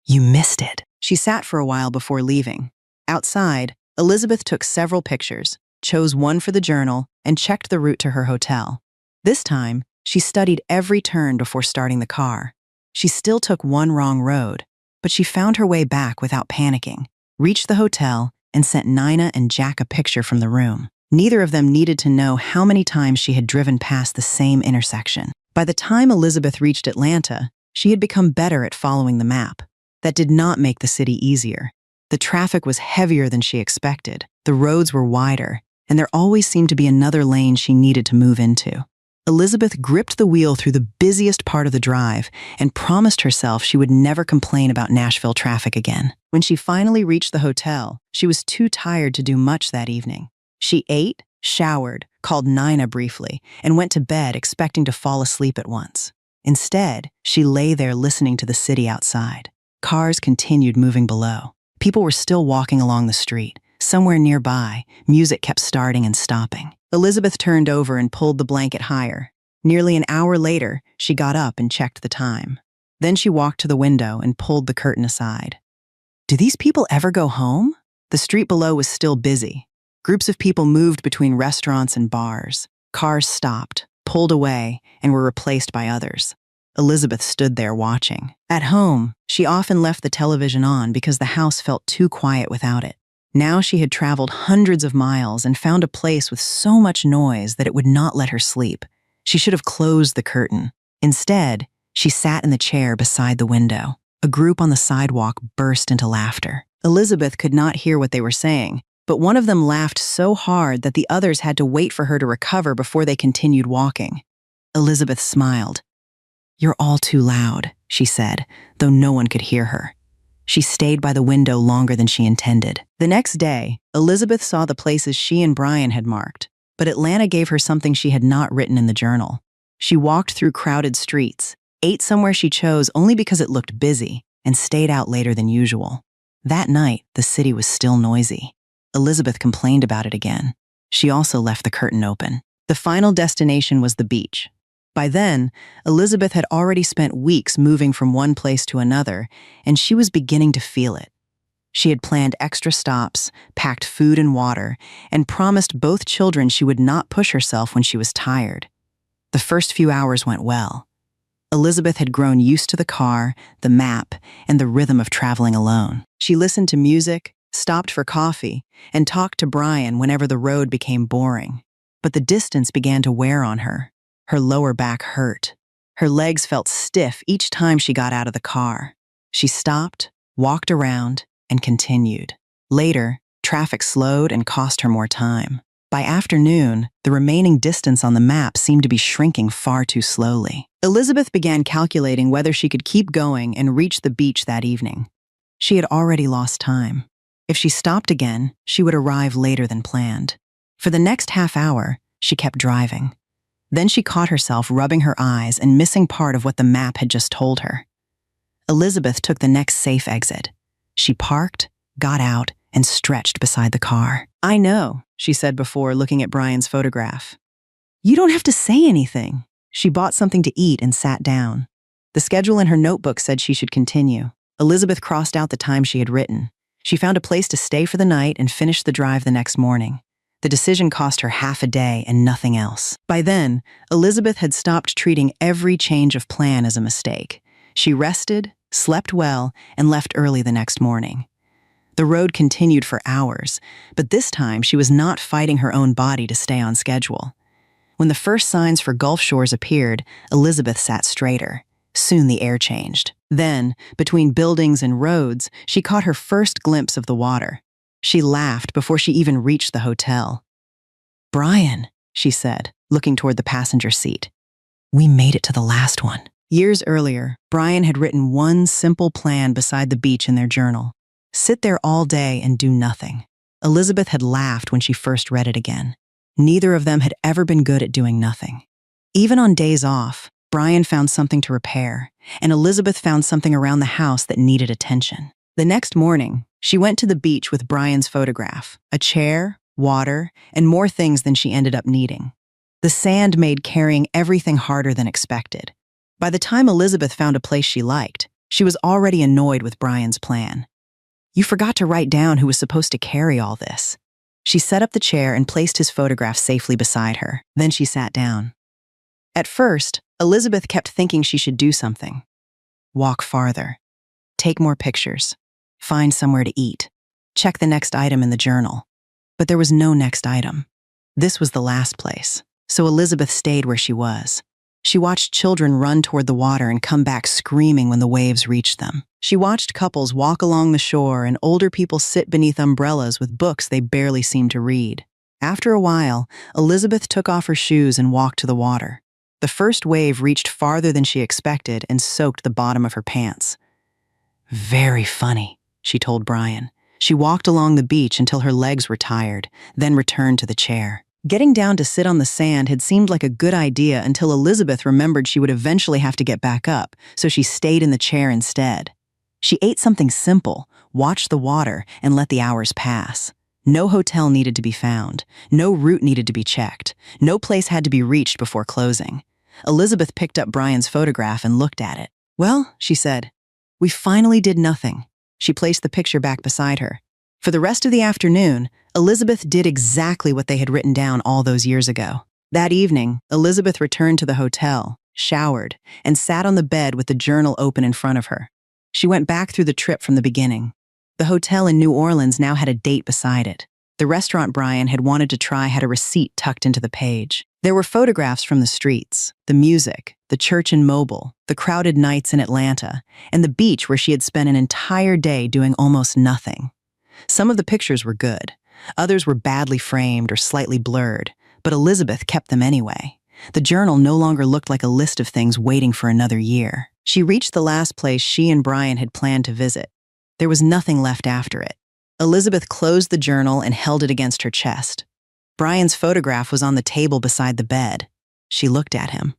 "You missed it." She sat for a while before leaving. Outside, Elizabeth took several pictures, chose one for the journal, and checked the route to her hotel. This time, she studied every turn before starting the car. She still took one wrong road, but she found her way back without panicking, reached the hotel, and sent Nina and Jack a picture from the room. Neither of them needed to know how many times she had driven past the same intersection. By the time Elizabeth reached Atlanta, she had become better at following the map. That did not make the city easier. The traffic was heavier than she expected, the roads were wider, and there always seemed to be another lane she needed to move into. Elizabeth gripped the wheel through the busiest part of the drive and promised herself she would never complain about Nashville traffic again. When she finally reached the hotel, she was too tired to do much that evening. She ate, showered, called Nina briefly, and went to bed expecting to fall asleep at once. Instead, she lay there listening to the city outside. Cars continued moving below. People were still walking along the street. Somewhere nearby, music kept starting and stopping. Elizabeth turned over and pulled the blanket higher. Nearly an hour later, she got up and checked the time. Then she walked to the window and pulled the curtain aside. Do these people ever go home? The street below was still busy. Groups of people moved between restaurants and bars. Cars stopped, pulled away, and were replaced by others. Elizabeth stood there watching. At home, she often left the television on because the house felt too quiet without it. Now she had traveled hundreds of miles and found a place with so much noise that it would not let her sleep. She should have closed the curtain. Instead, she sat in the chair beside the window. A group on the sidewalk burst into laughter. Elizabeth could not hear what they were saying, but one of them laughed so hard that the others had to wait for her to recover before they continued walking. Elizabeth smiled. "You're all too loud," she said, though no one could hear her. She stayed by the window longer than she intended. The next day, Elizabeth saw the places she and Brian had marked, but Atlanta gave her something she had not written in the journal. She walked through crowded streets, ate somewhere she chose only because it looked busy, and stayed out later than usual. That night, the city was still noisy. Elizabeth complained about it again. She also left the curtain open. The final destination was the beach. By then, Elizabeth had already spent weeks moving from one place to another, and she was beginning to feel it. She had planned extra stops, packed food and water, and promised both children she would not push herself when she was tired. The first few hours went well. Elizabeth had grown used to the car, the map, and the rhythm of traveling alone. She listened to music, stopped for coffee, and talked to Brian whenever the road became boring. But the distance began to wear on her. Her lower back hurt. Her legs felt stiff each time she got out of the car. She stopped, walked around, and continued. Later, traffic slowed and cost her more time. By afternoon, the remaining distance on the map seemed to be shrinking far too slowly. Elizabeth began calculating whether she could keep going and reach the beach that evening. She had already lost time. If she stopped again, she would arrive later than planned. For the next half hour, she kept driving. Then she caught herself rubbing her eyes and missing part of what the map had just told her. Elizabeth took the next safe exit. She parked, got out, and stretched beside the car. "I know," she said before looking at Brian's photograph. "You don't have to say anything." She bought something to eat and sat down. The schedule in her notebook said she should continue. Elizabeth crossed out the time she had written. She found a place to stay for the night and finished the drive the next morning. The decision cost her half a day and nothing else. By then, Elizabeth had stopped treating every change of plan as a mistake. She rested, slept well, and left early the next morning. The road continued for hours, but this time she was not fighting her own body to stay on schedule. When the first signs for Gulf Shores appeared, Elizabeth sat straighter. Soon the air changed. Then, between buildings and roads, she caught her first glimpse of the water. She laughed before she even reached the hotel. "Brian," she said, looking toward the passenger seat. "We made it to the last one." Years earlier, Brian had written one simple plan beside the beach in their journal. Sit there all day and do nothing. Elizabeth had laughed when she first read it again. Neither of them had ever been good at doing nothing. Even on days off, Brian found something to repair, and Elizabeth found something around the house that needed attention. The next morning, she went to the beach with Brian's photograph, a chair, water, and more things than she ended up needing. The sand made carrying everything harder than expected. By the time Elizabeth found a place she liked, she was already annoyed with Brian's plan. "You forgot to write down who was supposed to carry all this." She set up the chair and placed his photograph safely beside her. Then she sat down. At first, Elizabeth kept thinking she should do something. Walk farther. Take more pictures. Find somewhere to eat. Check the next item in the journal. But there was no next item. This was the last place, so Elizabeth stayed where she was. She watched children run toward the water and come back screaming when the waves reached them. She watched couples walk along the shore and older people sit beneath umbrellas with books they barely seemed to read. After a while, Elizabeth took off her shoes and walked to the water. The first wave reached farther than she expected and soaked the bottom of her pants. "Very funny," she told Brian. She walked along the beach until her legs were tired, then returned to the chair. Getting down to sit on the sand had seemed like a good idea until Elizabeth remembered she would eventually have to get back up, so she stayed in the chair instead. She ate something simple, watched the water, and let the hours pass. No hotel needed to be found. No route needed to be checked. No place had to be reached before closing. Elizabeth picked up Brian's photograph and looked at it. "Well," she said, "we finally did nothing." She placed the picture back beside her. For the rest of the afternoon, Elizabeth did exactly what they had written down all those years ago. That evening, Elizabeth returned to the hotel, showered, and sat on the bed with the journal open in front of her. She went back through the trip from the beginning. The hotel in New Orleans now had a date beside it. The restaurant Brian had wanted to try had a receipt tucked into the page. There were photographs from the streets, the music, the church in Mobile, the crowded nights in Atlanta, and the beach where she had spent an entire day doing almost nothing. Some of the pictures were good. Others were badly framed or slightly blurred, but Elizabeth kept them anyway. The journal no longer looked like a list of things waiting for another year. She reached the last place she and Brian had planned to visit. There was nothing left after it. Elizabeth closed the journal and held it against her chest. Brian's photograph was on the table beside the bed. She looked at him.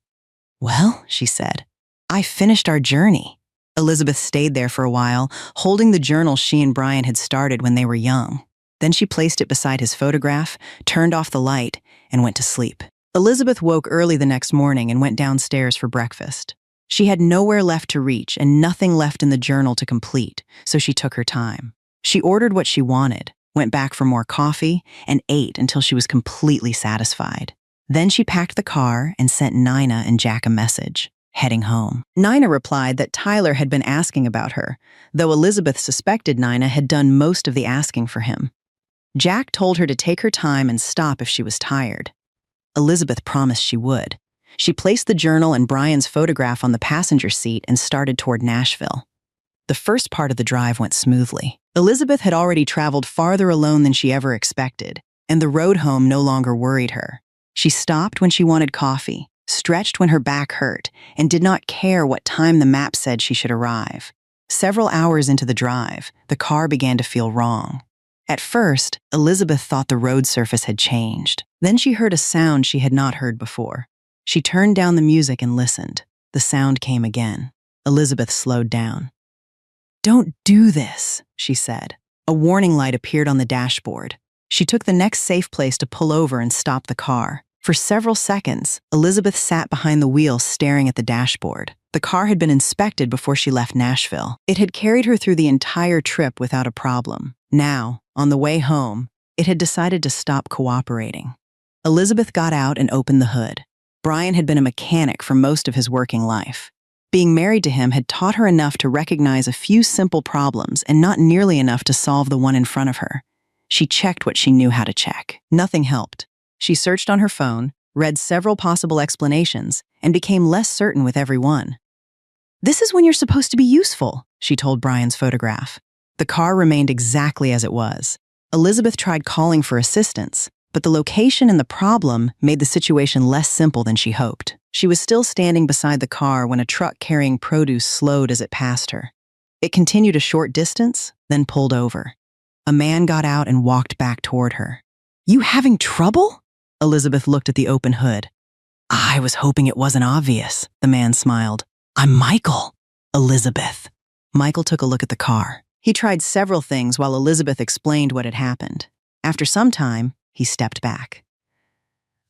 "Well," she said, "I finished our journey." Elizabeth stayed there for a while, holding the journal she and Brian had started when they were young. Then she placed it beside his photograph, turned off the light, and went to sleep. Elizabeth woke early the next morning and went downstairs for breakfast. She had nowhere left to reach and nothing left in the journal to complete, so she took her time. She ordered what she wanted, went back for more coffee, and ate until she was completely satisfied. Then she packed the car and sent Nina and Jack a message, heading home. Nina replied that Tyler had been asking about her, though Elizabeth suspected Nina had done most of the asking for him. Jack told her to take her time and stop if she was tired. Elizabeth promised she would. She placed the journal and Brian's photograph on the passenger seat and started toward Nashville. The first part of the drive went smoothly. Elizabeth had already traveled farther alone than she ever expected, and the road home no longer worried her. She stopped when she wanted coffee, stretched when her back hurt, and did not care what time the map said she should arrive. Several hours into the drive, the car began to feel wrong. At first, Elizabeth thought the road surface had changed. Then she heard a sound she had not heard before. She turned down the music and listened. The sound came again. Elizabeth slowed down. "Don't do this," she said. A warning light appeared on the dashboard. She took the next safe place to pull over and stop the car. For several seconds, Elizabeth sat behind the wheel staring at the dashboard. The car had been inspected before she left Nashville. It had carried her through the entire trip without a problem. Now, on the way home, it had decided to stop cooperating. Elizabeth got out and opened the hood. Brian had been a mechanic for most of his working life. Being married to him had taught her enough to recognize a few simple problems and not nearly enough to solve the one in front of her. She checked what she knew how to check. Nothing helped. She searched on her phone, read several possible explanations, and became less certain with every one. "This is when you're supposed to be useful," she told Brian's photograph. The car remained exactly as it was. Elizabeth tried calling for assistance, but the location and the problem made the situation less simple than she hoped. She was still standing beside the car when a truck carrying produce slowed as it passed her. It continued a short distance, then pulled over. A man got out and walked back toward her. "You having trouble?" Elizabeth looked at the open hood. "I was hoping it wasn't obvious," the man smiled. "I'm Michael." "Elizabeth." Michael took a look at the car. He tried several things while Elizabeth explained what had happened. After some time, he stepped back.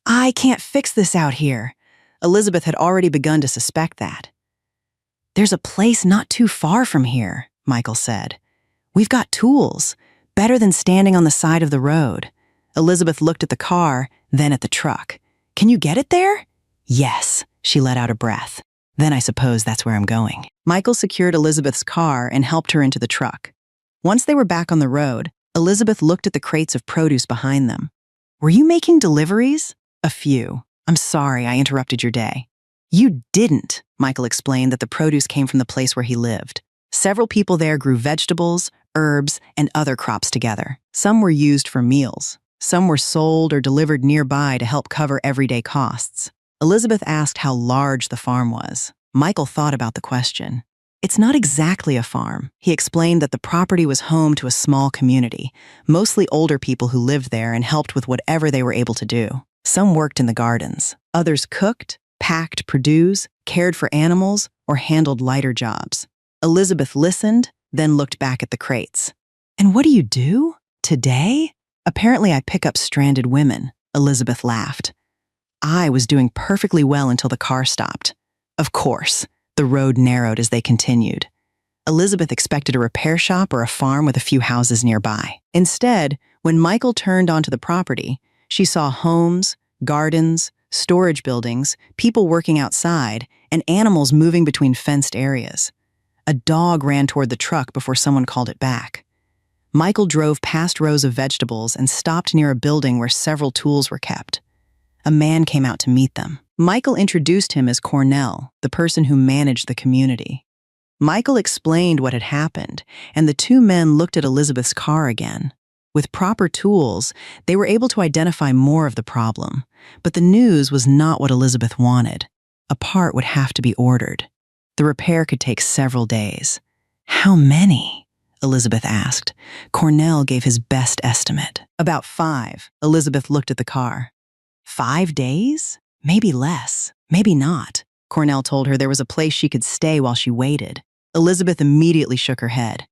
"I can't fix this out here." Elizabeth had already begun to suspect that. "There's a place not too far from here," Michael said. "We've got tools, better than standing on the side of the road." Elizabeth looked at the car, then at the truck. "Can you get it there?" "Yes," she let out a breath. "Then I suppose that's where I'm going." Michael secured Elizabeth's car and helped her into the truck. Once they were back on the road, Elizabeth looked at the crates of produce behind them. "Were you making deliveries?" "A few. I'm sorry I interrupted your day." "You didn't," Michael explained that the produce came from the place where he lived. Several people there grew vegetables, herbs, and other crops together. Some were used for meals. Some were sold or delivered nearby to help cover everyday costs. Elizabeth asked how large the farm was. Michael thought about the question. "It's not exactly a farm." He explained that the property was home to a small community, mostly older people who lived there and helped with whatever they were able to do. Some worked in the gardens. Others cooked, packed produce, cared for animals, or handled lighter jobs. Elizabeth listened, then looked back at the crates. "And what do you do? Today?" "Apparently I pick up stranded women," Elizabeth laughed. "I was doing perfectly well until the car stopped." Of course, the road narrowed as they continued. Elizabeth expected a repair shop or a farm with a few houses nearby. Instead, when Michael turned onto the property, she saw homes, gardens, storage buildings, people working outside, and animals moving between fenced areas. A dog ran toward the truck before someone called it back. Michael drove past rows of vegetables and stopped near a building where several tools were kept. A man came out to meet them. Michael introduced him as Cornell, the person who managed the community. Michael explained what had happened, and the two men looked at Elizabeth's car again. With proper tools, they were able to identify more of the problem, but the news was not what Elizabeth wanted. A part would have to be ordered. The repair could take several days. "How many?" Elizabeth asked. Cornell gave his best estimate. "About 5. Elizabeth looked at the car. 5 days? Maybe less. Maybe not. Cornell told her there was a place she could stay while she waited. Elizabeth immediately shook her head.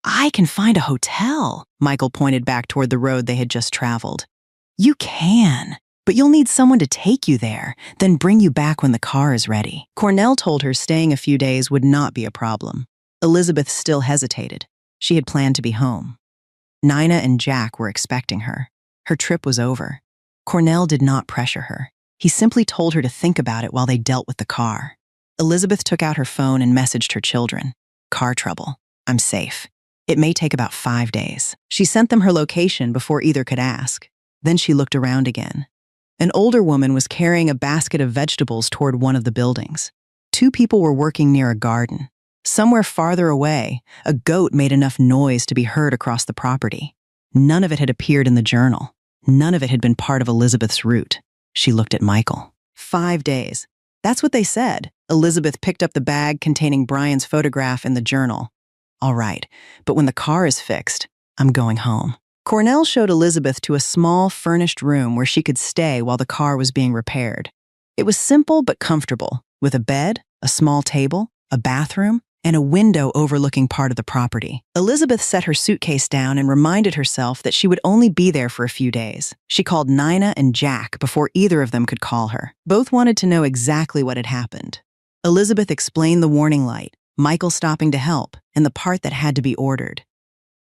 I can find a hotel, Michael pointed back toward the road they had just traveled. You can, but you'll need someone to take you there, then bring you back when the car is ready. Cornell told her staying a few days would not be a problem. Elizabeth still hesitated. She had planned to be home. Nina and Jack were expecting her. Her trip was over. Cornell did not pressure her. He simply told her to think about it while they dealt with the car. Elizabeth took out her phone and messaged her children. Car trouble. I'm safe. It may take about 5 days. She sent them her location before either could ask. Then she looked around again. An older woman was carrying a basket of vegetables toward one of the buildings. 2 people were working near a garden. Somewhere farther away, a goat made enough noise to be heard across the property. None of it had appeared in the journal. None of it had been part of Elizabeth's route. She looked at Michael. 5 days. That's what they said. Elizabeth picked up the bag containing Brian's photograph in the journal. All right, but when the car is fixed, I'm going home. Cornell showed Elizabeth to a small, furnished room where she could stay while the car was being repaired. It was simple but comfortable, with a bed, a small table, a bathroom, and a window overlooking part of the property. Elizabeth set her suitcase down and reminded herself that she would only be there for a few days. She called Nina and Jack before either of them could call her. Both wanted to know exactly what had happened. Elizabeth explained the warning light, Michael stopping to help, and the part that had to be ordered.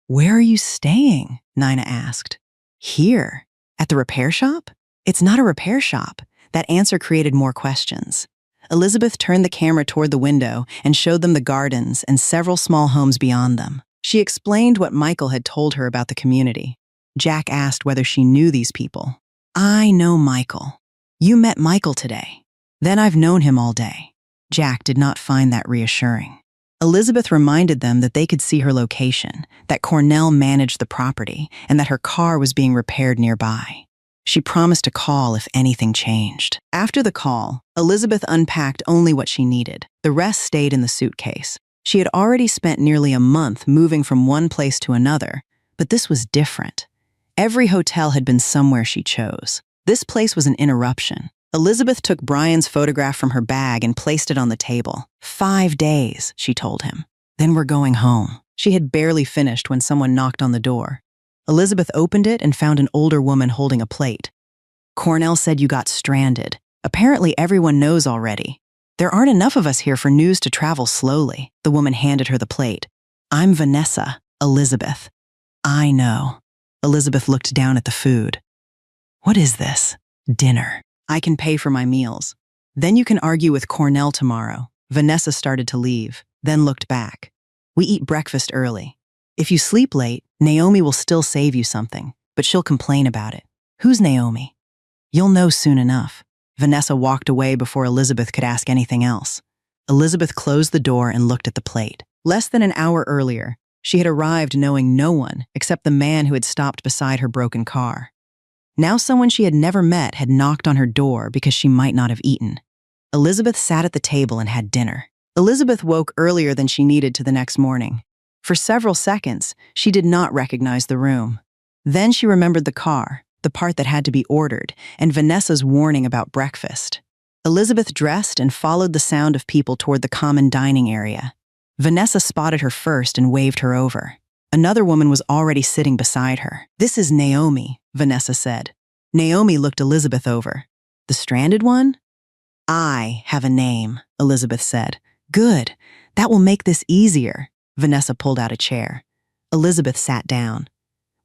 Where are you staying? Nina asked. Here. At the repair shop? It's not a repair shop. That answer created more questions. Elizabeth turned the camera toward the window and showed them the gardens and several small homes beyond them. She explained what Michael had told her about the community. Jack asked whether she knew these people. I know Michael. You met Michael today. Then I've known him all day. Jack did not find that reassuring. Elizabeth reminded them that they could see her location, that Cornell managed the property, and that her car was being repaired nearby. She promised to call if anything changed. After the call, Elizabeth unpacked only what she needed. The rest stayed in the suitcase. She had already spent nearly a month moving from one place to another, but this was different. Every hotel had been somewhere she chose. This place was an interruption. Elizabeth took Brian's photograph from her bag and placed it on the table. 5 days, she told him. Then we're going home. She had barely finished when someone knocked on the door. Elizabeth opened it and found an older woman holding a plate. Cornell said you got stranded. Apparently everyone knows already. There aren't enough of us here for news to travel slowly. The woman handed her the plate. I'm Vanessa, Elizabeth. I know. Elizabeth looked down at the food. What is this? Dinner. I can pay for my meals. Then you can argue with Cornell tomorrow. Vanessa started to leave, then looked back. We eat breakfast early. If you sleep late, Naomi will still save you something, but she'll complain about it. Who's Naomi? You'll know soon enough. Vanessa walked away before Elizabeth could ask anything else. Elizabeth closed the door and looked at the plate. Less than an hour earlier, she had arrived knowing no one except the man who had stopped beside her broken car. Now someone she had never met had knocked on her door because she might not have eaten. Elizabeth sat at the table and had dinner. Elizabeth woke earlier than she needed to the next morning. For several seconds, she did not recognize the room. Then she remembered the car, the part that had to be ordered, and Vanessa's warning about breakfast. Elizabeth dressed and followed the sound of people toward the common dining area. Vanessa spotted her first and waved her over. Another woman was already sitting beside her. This is Naomi, Vanessa said. Naomi looked Elizabeth over. The stranded one? I have a name, Elizabeth said. Good. That will make this easier. Vanessa pulled out a chair. Elizabeth sat down.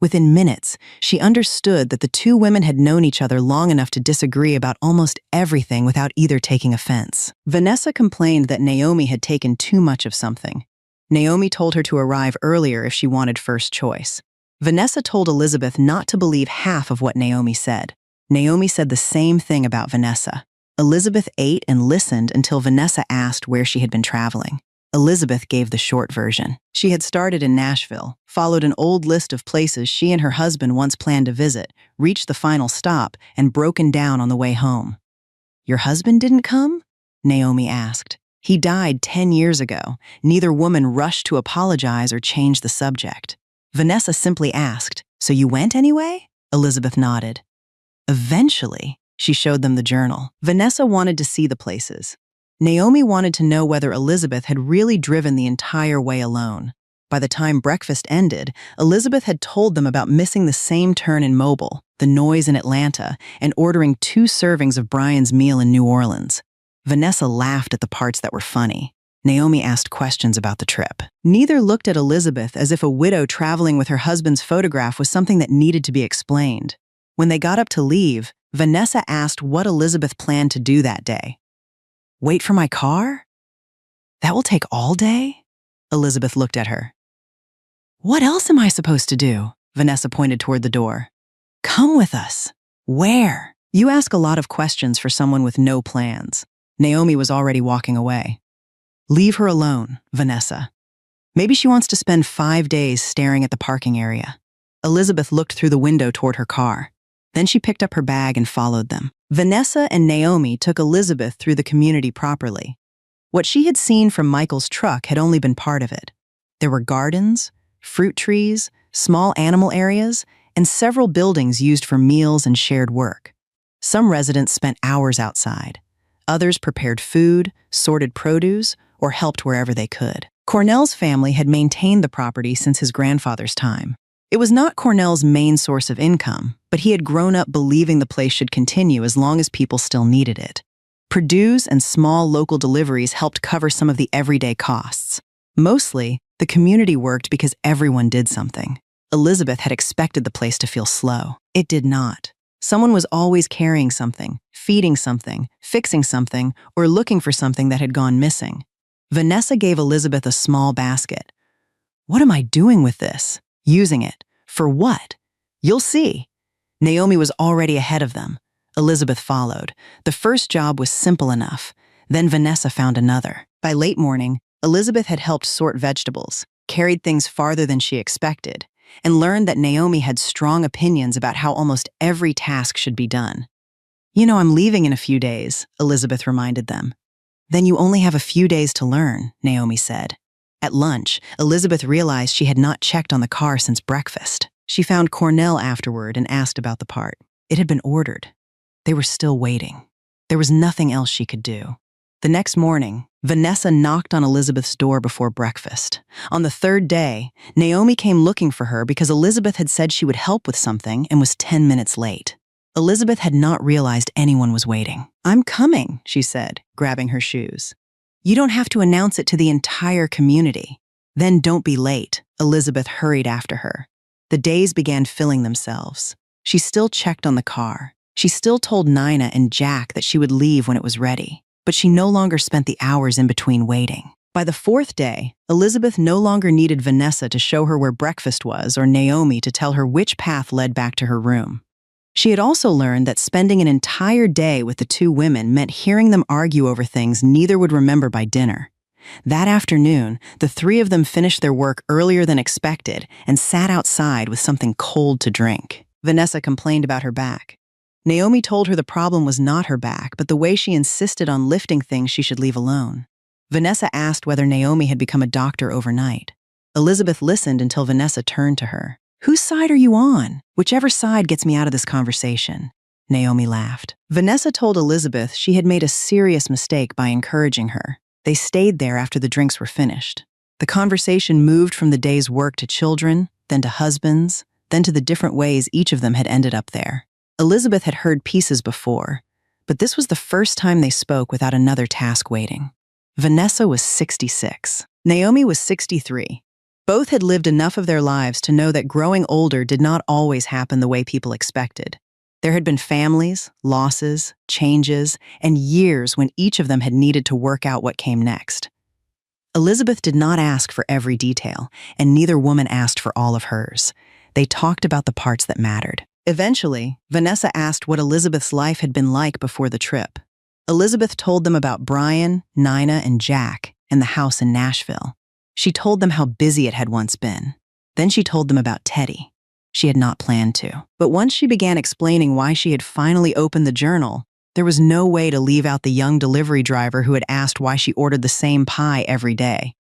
Within minutes, she understood that the two women had known each other long enough to disagree about almost everything without either taking offense. Vanessa complained that Naomi had taken too much of something. Naomi told her to arrive earlier if she wanted first choice. Vanessa told Elizabeth not to believe half of what Naomi said. Naomi said the same thing about Vanessa. Elizabeth ate and listened until Vanessa asked where she had been traveling. Elizabeth gave the short version. She had started in Nashville, followed an old list of places she and her husband once planned to visit, reached the final stop, and broken down on the way home. Your husband didn't come? Naomi asked. He died 10 years ago. Neither woman rushed to apologize or change the subject. Vanessa simply asked, So you went anyway? Elizabeth nodded. Eventually, she showed them the journal. Vanessa wanted to see the places. Naomi wanted to know whether Elizabeth had really driven the entire way alone. By the time breakfast ended, Elizabeth had told them about missing the same turn in Mobile, the noise in Atlanta, and ordering 2 servings of Brian's meal in New Orleans. Vanessa laughed at the parts that were funny. Naomi asked questions about the trip. Neither looked at Elizabeth as if a widow traveling with her husband's photograph was something that needed to be explained. When they got up to leave, Vanessa asked what Elizabeth planned to do that day. "Wait for my car? That will take all day?" Elizabeth looked at her. "What else am I supposed to do?" Vanessa pointed toward the door. "Come with us." "Where?" "You ask a lot of questions for someone with no plans." Naomi was already walking away. "Leave her alone, Vanessa. Maybe she wants to spend 5 days staring at the parking area." Elizabeth looked through the window toward her car. Then she picked up her bag and followed them. Vanessa and Naomi took Elizabeth through the community properly. What she had seen from Michael's truck had only been part of it. There were gardens, fruit trees, small animal areas, and several buildings used for meals and shared work. Some residents spent hours outside. Others prepared food, sorted produce, or helped wherever they could. Cornell's family had maintained the property since his grandfather's time. It was not Cornell's main source of income, but he had grown up believing the place should continue as long as people still needed it. Produce and small local deliveries helped cover some of the everyday costs. Mostly, the community worked because everyone did something. Elizabeth had expected the place to feel slow. It did not. Someone was always carrying something, feeding something, fixing something, or looking for something that had gone missing. Vanessa gave Elizabeth a small basket. "What am I doing with this?" "Using it. For what?" "You'll see." Naomi was already ahead of them. Elizabeth followed. The first job was simple enough. Then Vanessa found another. By late morning, Elizabeth had helped sort vegetables, carried things farther than she expected, and learned that Naomi had strong opinions about how almost every task should be done. "You know, I'm leaving in a few days," Elizabeth reminded them. "Then you only have a few days to learn," Naomi said. At lunch, Elizabeth realized she had not checked on the car since breakfast. She found Cornell afterward and asked about the part. It had been ordered. They were still waiting. There was nothing else she could do. The next morning, Vanessa knocked on Elizabeth's door before breakfast. On the 3rd day, Naomi came looking for her because Elizabeth had said she would help with something and was 10 minutes late. Elizabeth had not realized anyone was waiting. "I'm coming," she said, grabbing her shoes. "You don't have to announce it to the entire community." "Then don't be late." Elizabeth hurried after her. The days began filling themselves. She still checked on the car. She still told Nina and Jack that she would leave when it was ready. But she no longer spent the hours in between waiting. By the 4th day, Elizabeth no longer needed Vanessa to show her where breakfast was or Naomi to tell her which path led back to her room. She had also learned that spending an entire day with the 2 women meant hearing them argue over things neither would remember by dinner. That afternoon, the 3 of them finished their work earlier than expected and sat outside with something cold to drink. Vanessa complained about her back. Naomi told her the problem was not her back, but the way she insisted on lifting things she should leave alone. Vanessa asked whether Naomi had become a doctor overnight. Elizabeth listened until Vanessa turned to her. "Whose side are you on? Whichever side gets me out of this conversation." Naomi laughed. Vanessa told Elizabeth she had made a serious mistake by encouraging her. They stayed there after the drinks were finished. The conversation moved from the day's work to children, then to husbands, then to the different ways each of them had ended up there. Elizabeth had heard pieces before, but this was the first time they spoke without another task waiting. Vanessa was 66. Naomi was 63. Both had lived enough of their lives to know that growing older did not always happen the way people expected. There had been families, losses, changes, and years when each of them had needed to work out what came next. Elizabeth did not ask for every detail, and neither woman asked for all of hers. They talked about the parts that mattered. Eventually, Vanessa asked what Elizabeth's life had been like before the trip. Elizabeth told them about Brian, Nina, and Jack, and the house in Nashville. She told them how busy it had once been. Then she told them about Teddy. She had not planned to. But once she began explaining why she had finally opened the journal, there was no way to leave out the young delivery driver who had asked why she ordered the same pie every day.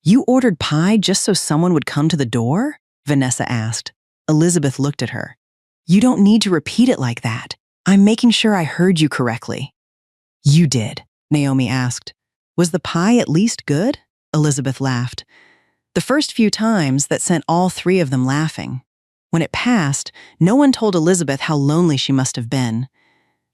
"You ordered pie just so someone would come to the door?" Vanessa asked. Elizabeth looked at her. "You don't need to repeat it like that. I'm making sure I heard you correctly." "You did," Naomi asked. Was the pie at least good? Elizabeth laughed. The first few times that sent all three of them laughing. When it passed, no one told Elizabeth how lonely she must have been.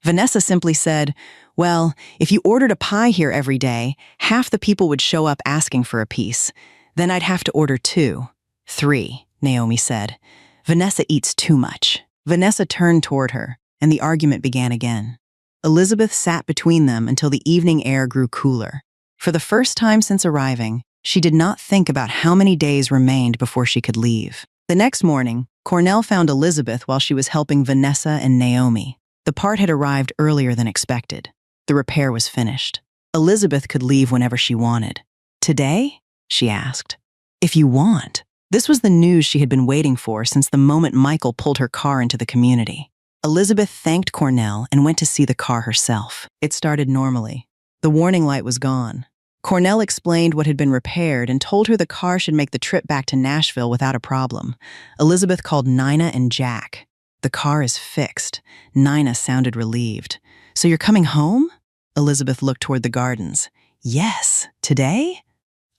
Vanessa simply said, "Well, if you ordered a pie here every day, half the people would show up asking for a piece. Then I'd have to order 2. 3, Naomi said. Vanessa eats too much." Vanessa turned toward her, and the argument began again. Elizabeth sat between them until the evening air grew cooler. For the first time since arriving, she did not think about how many days remained before she could leave. The next morning, Cornell found Elizabeth while she was helping Vanessa and Naomi. The part had arrived earlier than expected. The repair was finished. Elizabeth could leave whenever she wanted. "Today?" she asked. "If you want." This was the news she had been waiting for since the moment Michael pulled her car into the community. Elizabeth thanked Cornell and went to see the car herself. It started normally. The warning light was gone. Cornell explained what had been repaired and told her the car should make the trip back to Nashville without a problem. Elizabeth called Nina and Jack. "The car is fixed." Nina sounded relieved. "So you're coming home?" Elizabeth looked toward the gardens. "Yes. Today?"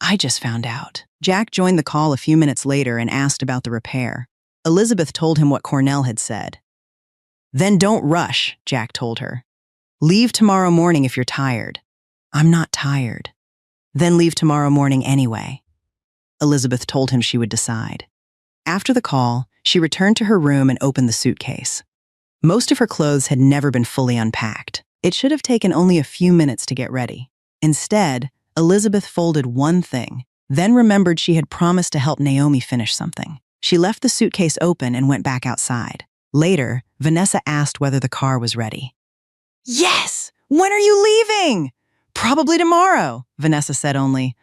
"I just found out." Jack joined the call a few minutes later and asked about the repair. Elizabeth told him what Cornell had said. "Then don't rush," Jack told her. "Leave tomorrow morning if you're tired." "I'm not tired." "Then leave tomorrow morning anyway." Elizabeth told him she would decide. After the call, she returned to her room and opened the suitcase. Most of her clothes had never been fully unpacked. It should have taken only a few minutes to get ready. Instead, Elizabeth folded one thing, then remembered she had promised to help Naomi finish something. She left the suitcase open and went back outside. Later, Vanessa asked whether the car was ready. "Yes! When are you leaving?" "Probably tomorrow," Vanessa said only.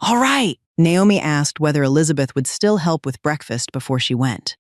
"All right." Naomi asked whether Elizabeth would still help with breakfast before she went.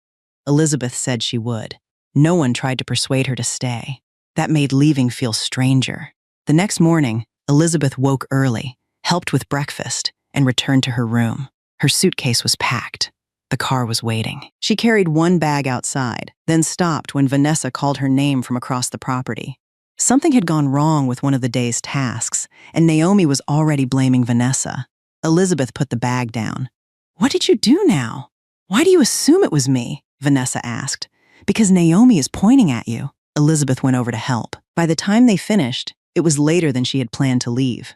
Elizabeth said she would. No one tried to persuade her to stay. That made leaving feel stranger. The next morning, Elizabeth woke early, helped with breakfast, and returned to her room. Her suitcase was packed. The car was waiting. She carried one bag outside, then stopped when Vanessa called her name from across the property. Something had gone wrong with one of the day's tasks, and Naomi was already blaming Vanessa. Elizabeth put the bag down. "What did you do now?" "Why do you assume it was me?" Vanessa asked. "Because Naomi is pointing at you." Elizabeth went over to help. By the time they finished, it was later than she had planned to leave.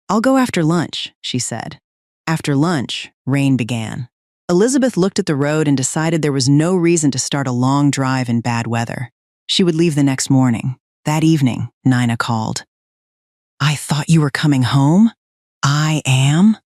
"I'll go after lunch," she said. After lunch, rain began. Elizabeth looked at the road and decided there was no reason to start a long drive in bad weather. She would leave the next morning. That evening, Nina called. "I thought you were coming home?" "I am?"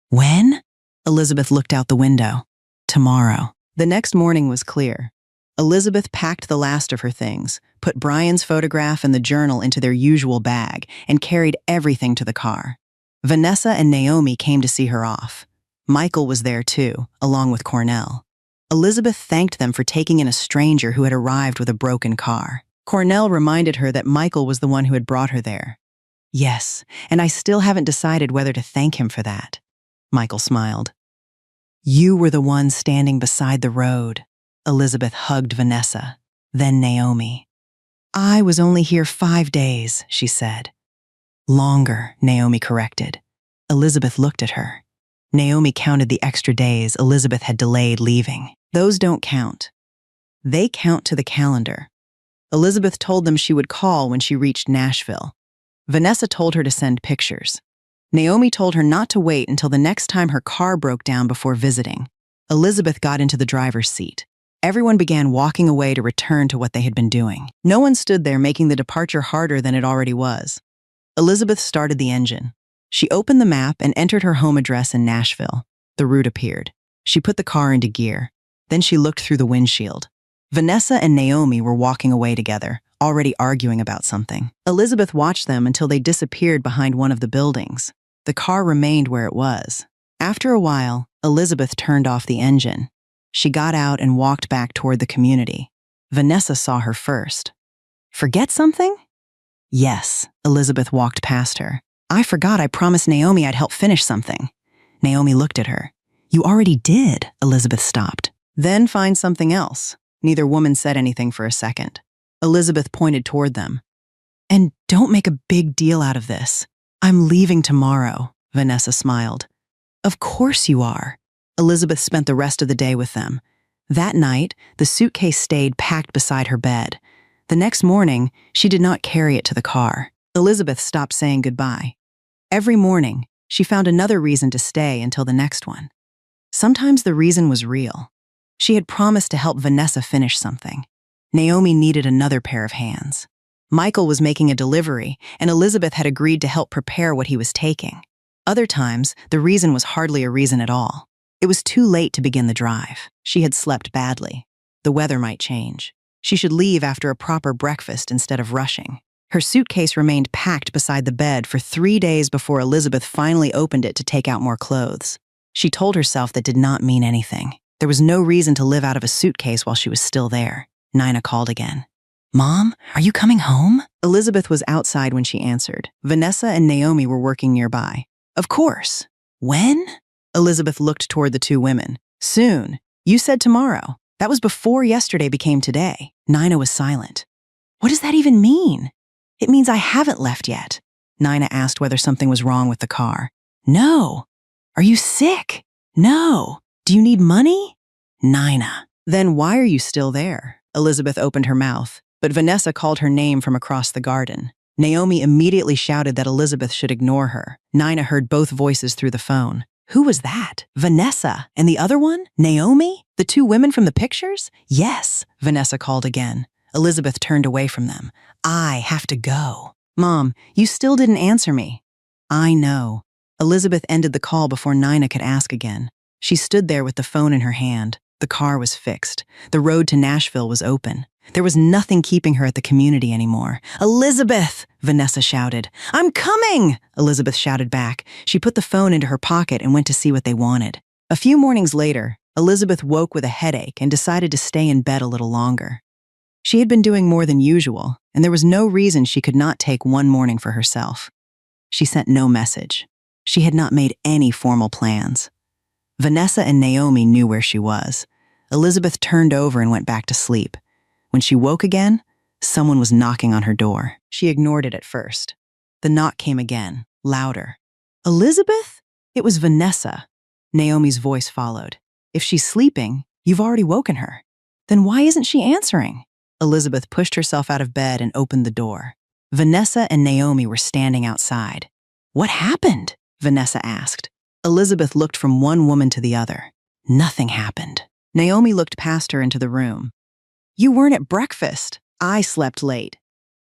"When?" Elizabeth looked out the window. "Tomorrow." The next morning was clear. Elizabeth packed the last of her things, put Brian's photograph and the journal into their usual bag, and carried everything to the car. Vanessa and Naomi came to see her off. Michael was there too, along with Cornell. Elizabeth thanked them for taking in a stranger who had arrived with a broken car. Cornell reminded her that Michael was the one who had brought her there. "Yes, and I still haven't decided whether to thank him for that." Michael smiled. "You were the one standing beside the road." Elizabeth hugged Vanessa, then Naomi. "I was only here 5 days," she said. "Longer," Naomi corrected. Elizabeth looked at her. Naomi counted the extra days Elizabeth had delayed leaving. "Those don't count. They count to the calendar." Elizabeth told them she would call when she reached Nashville. Vanessa told her to send pictures. Naomi told her not to wait until the next time her car broke down before visiting. Elizabeth got into the driver's seat. Everyone began walking away to return to what they had been doing. No one stood there, making the departure harder than it already was. Elizabeth started the engine. She opened the map and entered her home address in Nashville. The route appeared. She put the car into gear. Then she looked through the windshield. Vanessa and Naomi were walking away together, already arguing about something. Elizabeth watched them until they disappeared behind one of the buildings. The car remained where it was. After a while, Elizabeth turned off the engine. She got out and walked back toward the community. Vanessa saw her first. "Forget something?" "Yes," Elizabeth walked past her. "I forgot I promised Naomi I'd help finish something." Naomi looked at her. "You already did," Elizabeth stopped. "Then find something else." Neither woman said anything for a second. Elizabeth pointed toward them. "And don't make a big deal out of this. I'm leaving tomorrow, Vanessa smiled. Of course you are. Elizabeth spent the rest of the day with them. That night, the suitcase stayed packed beside her bed. The next morning, she did not carry it to the car. Elizabeth stopped saying goodbye. Every morning, she found another reason to stay until the next one. Sometimes the reason was real. She had promised to help Vanessa finish something. Naomi needed another pair of hands. Michael was making a delivery, and Elizabeth had agreed to help prepare what he was taking. Other times, the reason was hardly a reason at all. It was too late to begin the drive. She had slept badly. The weather might change. She should leave after a proper breakfast instead of rushing. Her suitcase remained packed beside the bed for 3 days before Elizabeth finally opened it to take out more clothes. She told herself that did not mean anything. There was no reason to live out of a suitcase while she was still there. Nina called again. Mom, are you coming home? Elizabeth was outside when she answered. Vanessa and Naomi were working nearby. Of course. When? Elizabeth looked toward the two women. Soon. You said tomorrow. That was before yesterday became today. Nina was silent. What does that even mean? It means I haven't left yet. Nina asked whether something was wrong with the car. No. Are you sick? No. Do you need money? Nina. Then why are you still there? Elizabeth opened her mouth, but Vanessa called her name from across the garden. Naomi immediately shouted that Elizabeth should ignore her. Nina heard both voices through the phone. Who was that? Vanessa. And the other one? Naomi? The two women from the pictures? Yes, Vanessa called again. Elizabeth turned away from them. I have to go. Mom, you still didn't answer me. I know. Elizabeth ended the call before Nina could ask again. She stood there with the phone in her hand. The car was fixed. The road to Nashville was open. There was nothing keeping her at the community anymore. Elizabeth! Vanessa shouted. I'm coming! Elizabeth shouted back. She put the phone into her pocket and went to see what they wanted. A few mornings later, Elizabeth woke with a headache and decided to stay in bed a little longer. She had been doing more than usual, and there was no reason she could not take one morning for herself. She sent no message. She had not made any formal plans. Vanessa and Naomi knew where she was. Elizabeth turned over and went back to sleep. When she woke again, someone was knocking on her door. She ignored it at first. The knock came again, louder. Elizabeth? It was Vanessa. Naomi's voice followed. If she's sleeping, you've already woken her. Then why isn't she answering? Elizabeth pushed herself out of bed and opened the door. Vanessa and Naomi were standing outside. What happened? Vanessa asked. Elizabeth looked from one woman to the other. Nothing happened. Naomi looked past her into the room. You weren't at breakfast. I slept late.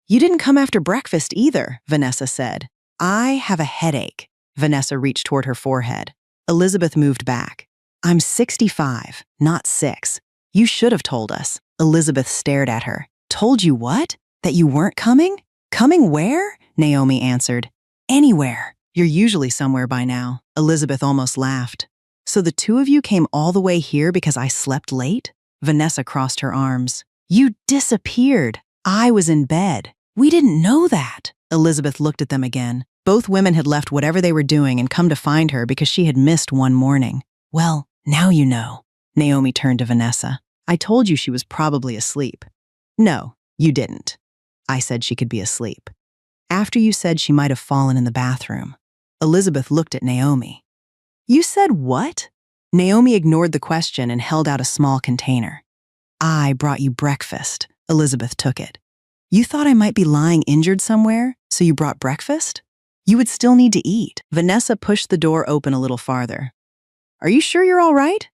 You didn't come after breakfast either, Vanessa said. I have a headache. Vanessa reached toward her forehead. Elizabeth moved back. I'm 65, not 6. You should have told us. Elizabeth stared at her. Told you what? That you weren't coming? Coming where? Naomi answered. Anywhere. You're usually somewhere by now. Elizabeth almost laughed. So the two of you came all the way here because I slept late? Vanessa crossed her arms. You disappeared. I was in bed. We didn't know that. Elizabeth looked at them again. Both women had left whatever they were doing and come to find her because she had missed one morning. Well, now you know. Naomi turned to Vanessa. I told you she was probably asleep. No, you didn't. I said she could be asleep. After you said she might have fallen in the bathroom. Elizabeth looked at Naomi. You said what? Naomi ignored the question and held out a small container. I brought you breakfast. Elizabeth took it. You thought I might be lying injured somewhere, so you brought breakfast? You would still need to eat. Vanessa pushed the door open a little farther. Are you sure you're all right?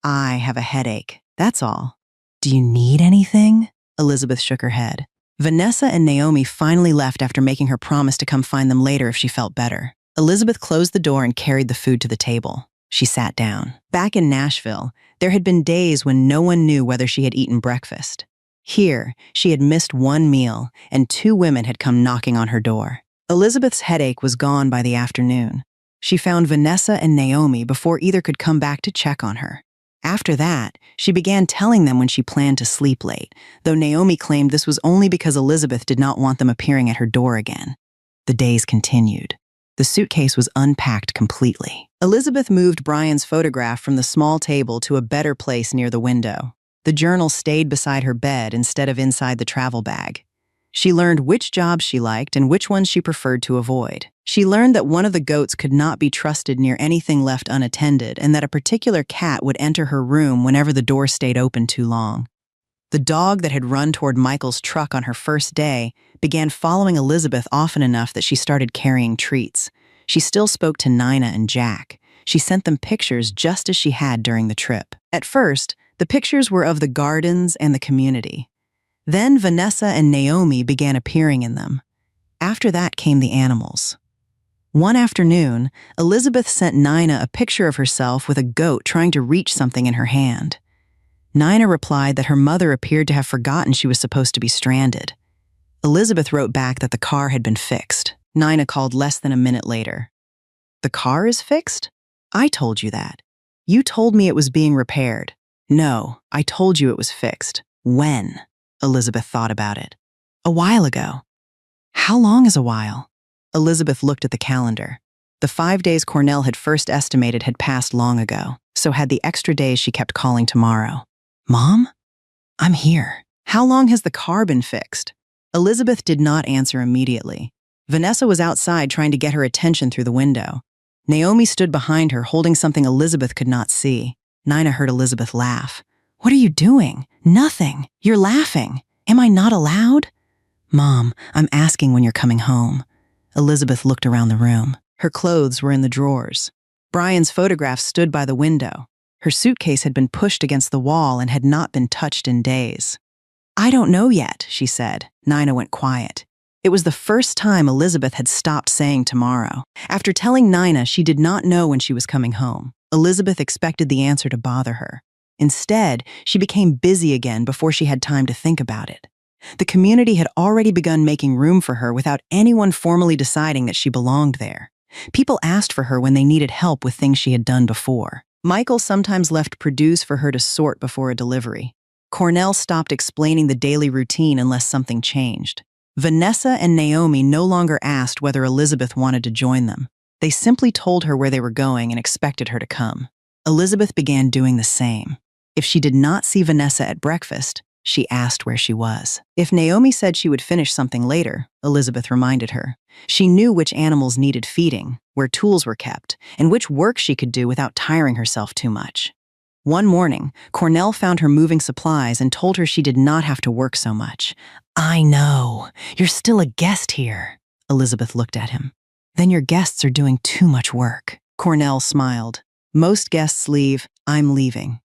I have a headache, that's all. Do you need anything? Elizabeth shook her head. Vanessa and Naomi finally left after making her promise to come find them later if she felt better. Elizabeth closed the door and carried the food to the table. She sat down. Back in Nashville, there had been days when no one knew whether she had eaten breakfast. Here, she had missed one meal, and two women had come knocking on her door. Elizabeth's headache was gone by the afternoon. She found Vanessa and Naomi before either could come back to check on her. After that, she began telling them when she planned to sleep late, though Naomi claimed this was only because Elizabeth did not want them appearing at her door again. The days continued. The suitcase was unpacked completely. Elizabeth moved Brian's photograph from the small table to a better place near the window. The journal stayed beside her bed instead of inside the travel bag. She learned which jobs she liked and which ones she preferred to avoid. She learned that one of the goats could not be trusted near anything left unattended and that a particular cat would enter her room whenever the door stayed open too long. The dog that had run toward Michael's truck on her first day began following Elizabeth often enough that she started carrying treats. She still spoke to Nina and Jack. She sent them pictures just as she had during the trip. At first, the pictures were of the gardens and the community. Then Vanessa and Naomi began appearing in them. After that came the animals. One afternoon, Elizabeth sent Nina a picture of herself with a goat trying to reach something in her hand. Nina replied that her mother appeared to have forgotten she was supposed to be stranded. Elizabeth wrote back that the car had been fixed. Nina called less than a minute later. "The car is fixed? I told you that. You told me it was being repaired." "No, I told you it was fixed." "When?" Elizabeth thought about it. "A while ago." "How long is a while?" Elizabeth looked at the calendar. The 5 days Cornell had first estimated had passed long ago, so had the extra days she kept calling tomorrow. "Mom? I'm here. How long has the car been fixed?" Elizabeth did not answer immediately. Vanessa was outside trying to get her attention through the window. Naomi stood behind her, holding something Elizabeth could not see. Nina heard Elizabeth laugh. "What are you doing?" "Nothing. You're laughing. Am I not allowed?" "Mom, I'm asking when you're coming home." Elizabeth looked around the room. Her clothes were in the drawers. Brian's photograph stood by the window. Her suitcase had been pushed against the wall and had not been touched in days. "I don't know yet," she said. Nina went quiet. It was the first time Elizabeth had stopped saying tomorrow. After telling Nina she did not know when she was coming home, Elizabeth expected the answer to bother her. Instead, she became busy again before she had time to think about it. The community had already begun making room for her without anyone formally deciding that she belonged there. People asked for her when they needed help with things she had done before. Michael sometimes left produce for her to sort before a delivery. Cornell stopped explaining the daily routine unless something changed. Vanessa and Naomi no longer asked whether Elizabeth wanted to join them. They simply told her where they were going and expected her to come. Elizabeth began doing the same. If she did not see Vanessa at breakfast, she asked where she was. If Naomi said she would finish something later, Elizabeth reminded her. She knew which animals needed feeding, where tools were kept, and which work she could do without tiring herself too much. One morning, Cornell found her moving supplies and told her she did not have to work so much. "I know. You're still a guest here." Elizabeth looked at him. "Then your guests are doing too much work." Cornell smiled. "Most guests leave. I'm leaving."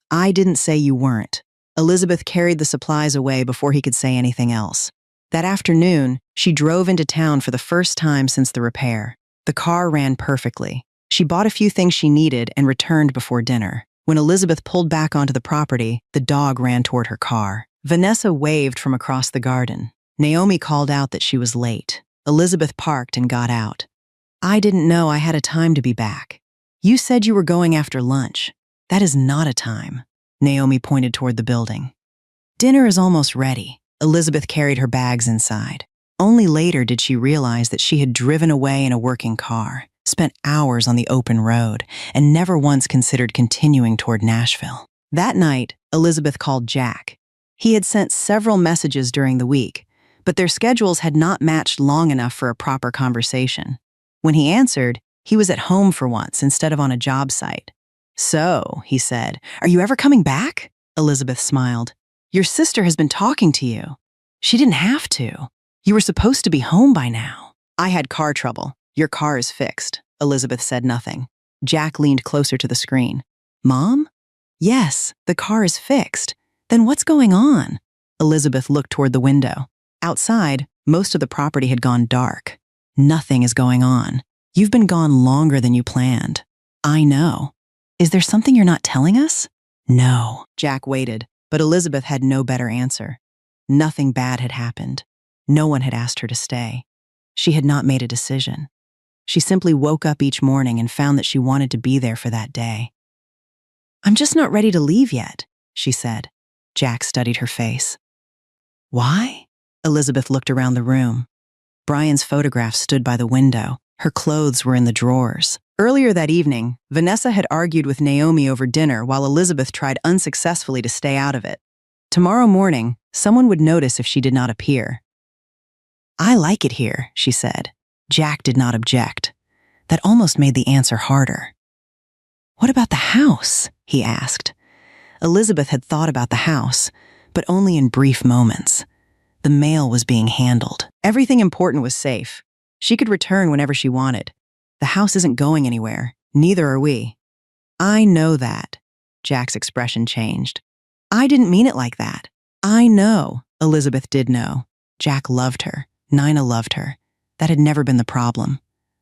"I didn't say you weren't." Elizabeth carried the supplies away before he could say anything else. That afternoon, she drove into town for the first time since the repair. The car ran perfectly. She bought a few things she needed and returned before dinner. When Elizabeth pulled back onto the property, the dog ran toward her car. Vanessa waved from across the garden. Naomi called out that she was late. Elizabeth parked and got out. "I didn't know I had a time to be back. You said you were going after lunch. That is not a time." Naomi pointed toward the building. "Dinner is almost ready." Elizabeth carried her bags inside. Only later did she realize that she had driven away in a working car, spent hours on the open road, and never once considered continuing toward Nashville. That night, Elizabeth called Jack. He had sent several messages during the week, but their schedules had not matched long enough for a proper conversation. When he answered, he was at home for once instead of on a job site. "So," he said, "are you ever coming back?" Elizabeth smiled. "Your sister has been talking to you." "She didn't have to. You were supposed to be home by now." "I had car trouble. Your car is fixed." Elizabeth said nothing. Jack leaned closer to the screen. "Mom?" "Yes, the car is fixed. Then what's going on?" Elizabeth looked toward the window. Outside, most of the property had gone dark. "Nothing is going on. You've been gone longer than you planned." "I know. Is there something you're not telling us?" "No." Jack waited, but Elizabeth had no better answer. Nothing bad had happened. No one had asked her to stay. She had not made a decision. She simply woke up each morning and found that she wanted to be there for that day. "I'm just not ready to leave yet," she said. Jack studied her face. "Why?" Elizabeth looked around the room. Brian's photograph stood by the window. Her clothes were in the drawers. Earlier that evening, Vanessa had argued with Naomi over dinner while Elizabeth tried unsuccessfully to stay out of it. Tomorrow morning, someone would notice if she did not appear. I like it here, she said. Jack did not object. That almost made the answer harder. What about the house? He asked. Elizabeth had thought about the house, but only in brief moments. The mail was being handled. Everything important was safe. She could return whenever she wanted. The house isn't going anywhere. Neither are we. I know that. Jack's expression changed. I didn't mean it like that. I know. Elizabeth did know. Jack loved her. Nina loved her. That had never been the problem.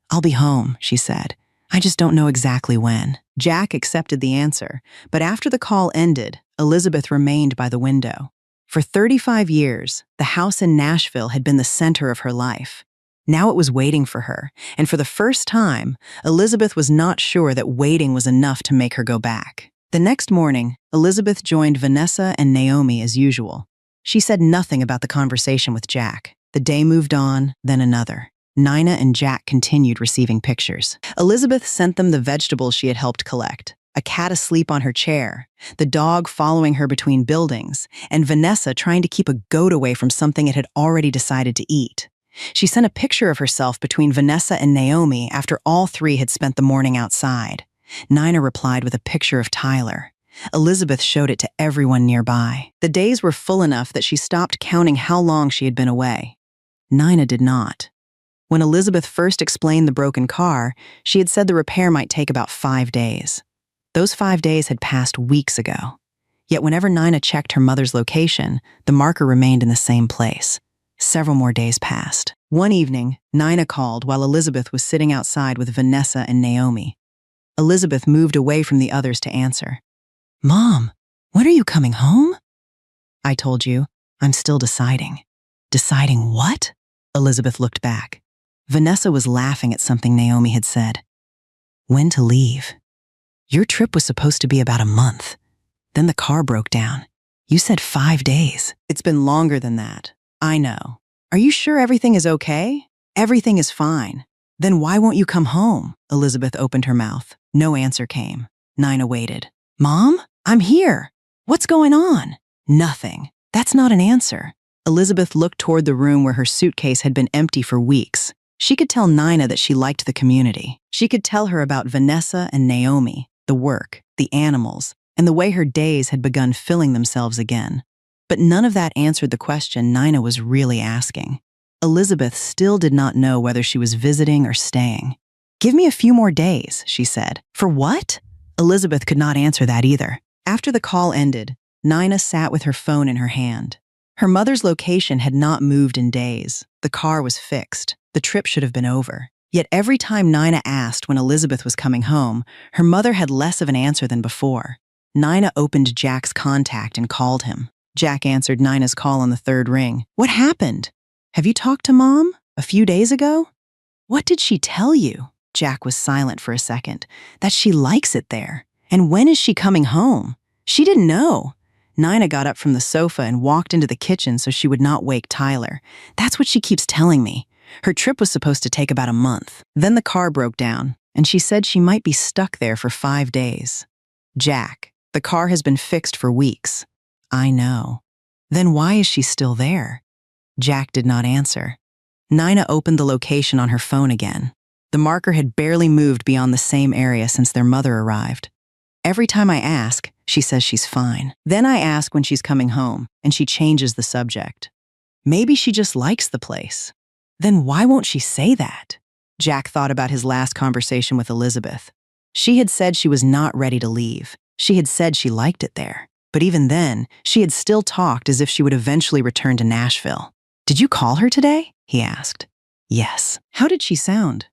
I'll be home, she said. I just don't know exactly when. Jack accepted the answer, but after the call ended, Elizabeth remained by the window. For 35 years, the house in Nashville had been the center of her life. Now it was waiting for her, and for the first time, Elizabeth was not sure that waiting was enough to make her go back. The next morning, Elizabeth joined Vanessa and Naomi as usual. She said nothing about the conversation with Jack. The day moved on, then another. Nina and Jack continued receiving pictures. Elizabeth sent them the vegetables she had helped collect, a cat asleep on her chair, the dog following her between buildings, and Vanessa trying to keep a goat away from something it had already decided to eat. She sent a picture of herself between Vanessa and Naomi after all three had spent the morning outside. Nina replied with a picture of Tyler. Elizabeth showed it to everyone nearby. The days were full enough that she stopped counting how long she had been away. Nina did not. When Elizabeth first explained the broken car, she had said the repair might take about 5 days. Those 5 days had passed weeks ago. Yet whenever Nina checked her mother's location, the marker remained in the same place. Several more days passed. One evening, Nina called while Elizabeth was sitting outside with Vanessa and Naomi. Elizabeth moved away from the others to answer. Mom, when are you coming home? I told you, I'm still deciding. Deciding what? Elizabeth looked back. Vanessa was laughing at something Naomi had said. When to leave? Your trip was supposed to be about a month. Then the car broke down. You said 5 days. It's been longer than that. I know. Are you sure everything is okay? Everything is fine. Then why won't you come home? Elizabeth opened her mouth. No answer came. Nina waited. Mom, I'm here. What's going on? Nothing. That's not an answer. Elizabeth looked toward the room where her suitcase had been empty for weeks. She could tell Nina that she liked the community. She could tell her about Vanessa and Naomi, the work, the animals, and the way her days had begun filling themselves again. But none of that answered the question Nina was really asking. Elizabeth still did not know whether she was visiting or staying. Give me a few more days, she said. For what? Elizabeth could not answer that either. After the call ended, Nina sat with her phone in her hand. Her mother's location had not moved in days. The car was fixed. The trip should have been over. Yet every time Nina asked when Elizabeth was coming home, her mother had less of an answer than before. Nina opened Jack's contact and called him. Jack answered Nina's call on the third ring. What happened? Have you talked to Mom? A few days ago? What did she tell you? Jack was silent for a second. That she likes it there. And when is she coming home? She didn't know. Nina got up from the sofa and walked into the kitchen so she would not wake Tyler. That's what she keeps telling me. Her trip was supposed to take about a month. Then the car broke down, and she said she might be stuck there for 5 days. Jack, the car has been fixed for weeks. I know. Then why is she still there? Jack did not answer. Nina opened the location on her phone again. The marker had barely moved beyond the same area since their mother arrived. Every time I ask, she says she's fine. Then I ask when she's coming home, and she changes the subject. Maybe she just likes the place. Then why won't she say that? Jack thought about his last conversation with Elizabeth. She had said she was not ready to leave. She had said she liked it there. But even then, she had still talked as if she would eventually return to Nashville. Did you call her today? He asked. Yes. How did she sound?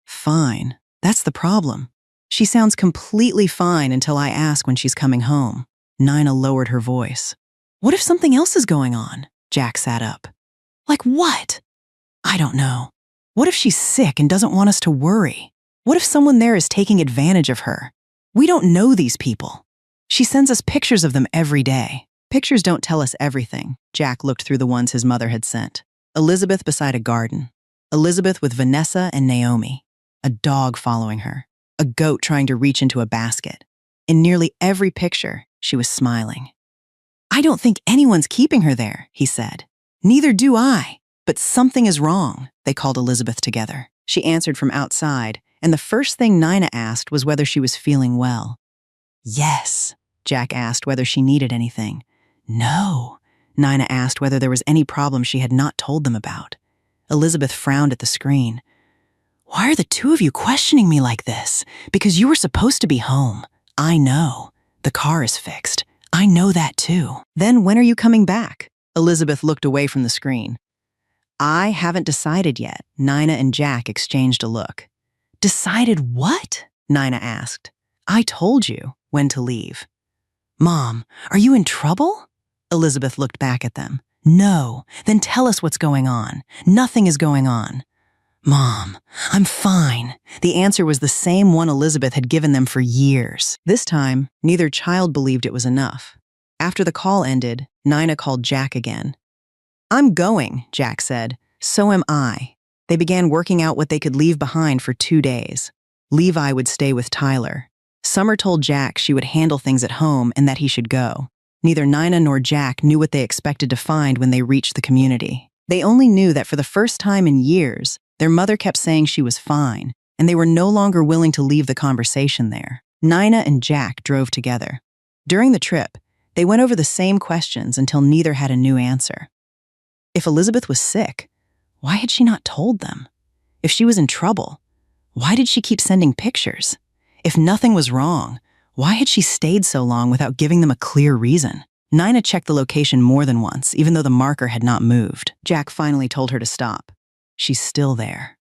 Fine. That's the problem. She sounds completely fine until I ask when she's coming home. Nina lowered her voice. What if something else is going on? Jack sat up. Like what? I don't know. What if she's sick and doesn't want us to worry? What if someone there is taking advantage of her? We don't know these people. She sends us pictures of them every day. Pictures don't tell us everything. Jack looked through the ones his mother had sent. Elizabeth beside a garden. Elizabeth with Vanessa and Naomi. A dog following her. A goat trying to reach into a basket. In nearly every picture, she was smiling. I don't think anyone's keeping her there, he said. Neither do I. But something is wrong, they called Elizabeth together. She answered from outside, and the first thing Nina asked was whether she was feeling well. Yes, Jack asked whether she needed anything. No, Nina asked whether there was any problem she had not told them about. Elizabeth frowned at the screen. Why are the two of you questioning me like this? Because you were supposed to be home. I know. The car is fixed. I know that too. Then when are you coming back? Elizabeth looked away from the screen. I haven't decided yet. Nina and Jack exchanged a look. Decided what? Nina asked. I told you when to leave. Mom, are you in trouble? Elizabeth looked back at them. No, then tell us what's going on. Nothing is going on. Mom, I'm fine. The answer was the same one Elizabeth had given them for years. This time, neither child believed it was enough. After the call ended, Nina called Jack again. I'm going, Jack said. So am I. They began working out what they could leave behind for 2 days. Levi would stay with Tyler. Summer told Jack she would handle things at home and that he should go. Neither Nina nor Jack knew what they expected to find when they reached the community. They only knew that for the first time in years, their mother kept saying she was fine, and they were no longer willing to leave the conversation there. Nina and Jack drove together. During the trip, they went over the same questions until neither had a new answer. If Elizabeth was sick, why had she not told them? If she was in trouble, why did she keep sending pictures? If nothing was wrong, why had she stayed so long without giving them a clear reason? Nina checked the location more than once, even though the marker had not moved. Jack finally told her to stop. She's still there.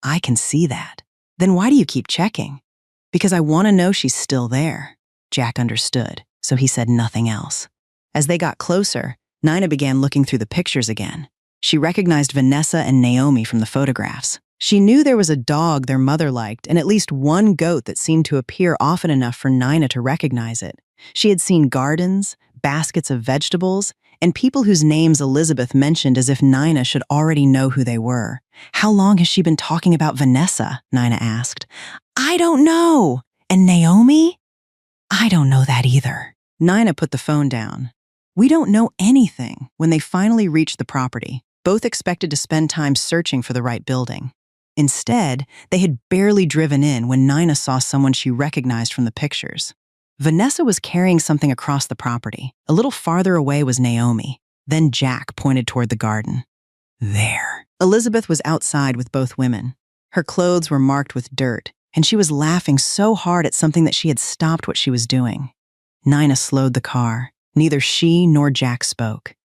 I can see that. Then why do you keep checking? Because I want to know she's still there. Jack understood, so he said nothing else. As they got closer, Nina began looking through the pictures again. She recognized Vanessa and Naomi from the photographs. She knew there was a dog their mother liked and at least one goat that seemed to appear often enough for Nina to recognize it. She had seen gardens, baskets of vegetables, and people whose names Elizabeth mentioned as if Nina should already know who they were. How long has she been talking about Vanessa? Nina asked. I don't know. And Naomi? I don't know that either. Nina put the phone down. We don't know anything. When they finally reached the property, both expected to spend time searching for the right building. Instead, they had barely driven in when Nina saw someone she recognized from the pictures. Vanessa was carrying something across the property. A little farther away was Naomi. Then Jack pointed toward the garden. There. Elizabeth was outside with both women. Her clothes were marked with dirt, and she was laughing so hard at something that she had stopped what she was doing. Nina slowed the car. Neither she nor Jack spoke.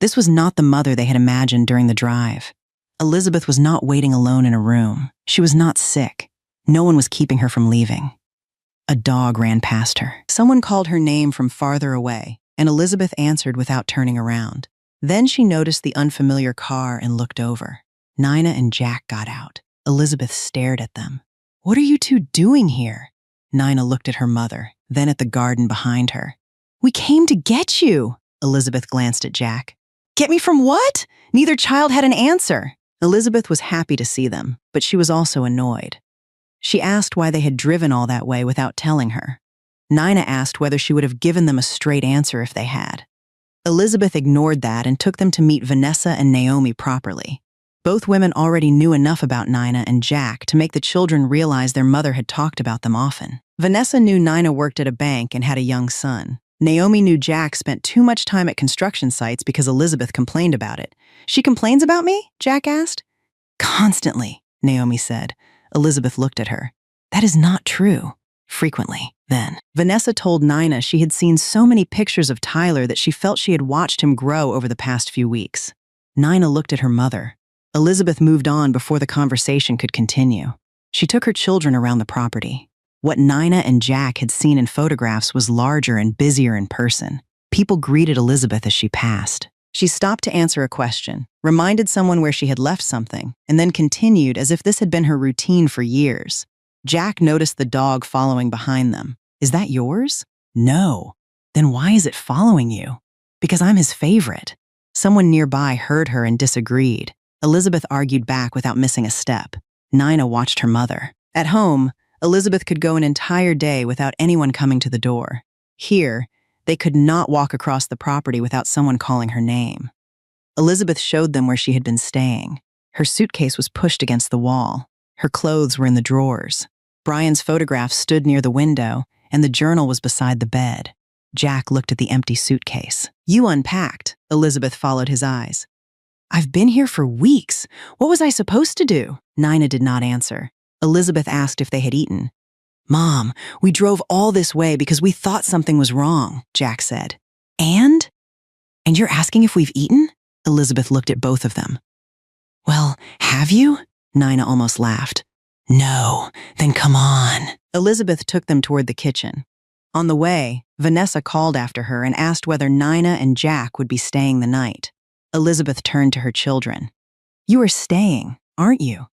This was not the mother they had imagined during the drive. Elizabeth was not waiting alone in a room. She was not sick. No one was keeping her from leaving. A dog ran past her. Someone called her name from farther away, and Elizabeth answered without turning around. Then she noticed the unfamiliar car and looked over. Nina and Jack got out. Elizabeth stared at them. What are you two doing here? Nina looked at her mother, then at the garden behind her. We came to get you. Elizabeth glanced at Jack. Get me from what? Neither child had an answer. Elizabeth was happy to see them, but she was also annoyed. She asked why they had driven all that way without telling her. Nina asked whether she would have given them a straight answer if they had. Elizabeth ignored that and took them to meet Vanessa and Naomi properly. Both women already knew enough about Nina and Jack to make the children realize their mother had talked about them often. Vanessa knew Nina worked at a bank and had a young son. Naomi knew Jack spent too much time at construction sites because Elizabeth complained about it. She complains about me? Jack asked. Constantly, Naomi said. Elizabeth looked at her. That is not true. Frequently, then. Vanessa told Nina she had seen so many pictures of Tyler that she felt she had watched him grow over the past few weeks. Nina looked at her mother. Elizabeth moved on before the conversation could continue. She took her children around the property. What Nina and Jack had seen in photographs was larger and busier in person. People greeted Elizabeth as she passed. She stopped to answer a question, reminded someone where she had left something, and then continued as if this had been her routine for years. Jack noticed the dog following behind them. Is that yours? No. Then why is it following you? Because I'm his favorite. Someone nearby heard her and disagreed. Elizabeth argued back without missing a step. Nina watched her mother. At home, Elizabeth could go an entire day without anyone coming to the door. Here, they could not walk across the property without someone calling her name. Elizabeth showed them where she had been staying. Her suitcase was pushed against the wall. Her clothes were in the drawers. Brian's photograph stood near the window, and the journal was beside the bed. Jack looked at the empty suitcase. "You unpacked." Elizabeth followed his eyes. "I've been here for weeks. What was I supposed to do?" Nina did not answer. Elizabeth asked if they had eaten. "Mom, we drove all this way because we thought something was wrong," Jack said. And you're asking if we've eaten?" Elizabeth looked at both of them. "Well, have you?" Nina almost laughed. "No, then come on." Elizabeth took them toward the kitchen. On the way, Vanessa called after her and asked whether Nina and Jack would be staying the night. Elizabeth turned to her children. "You are staying, aren't you?"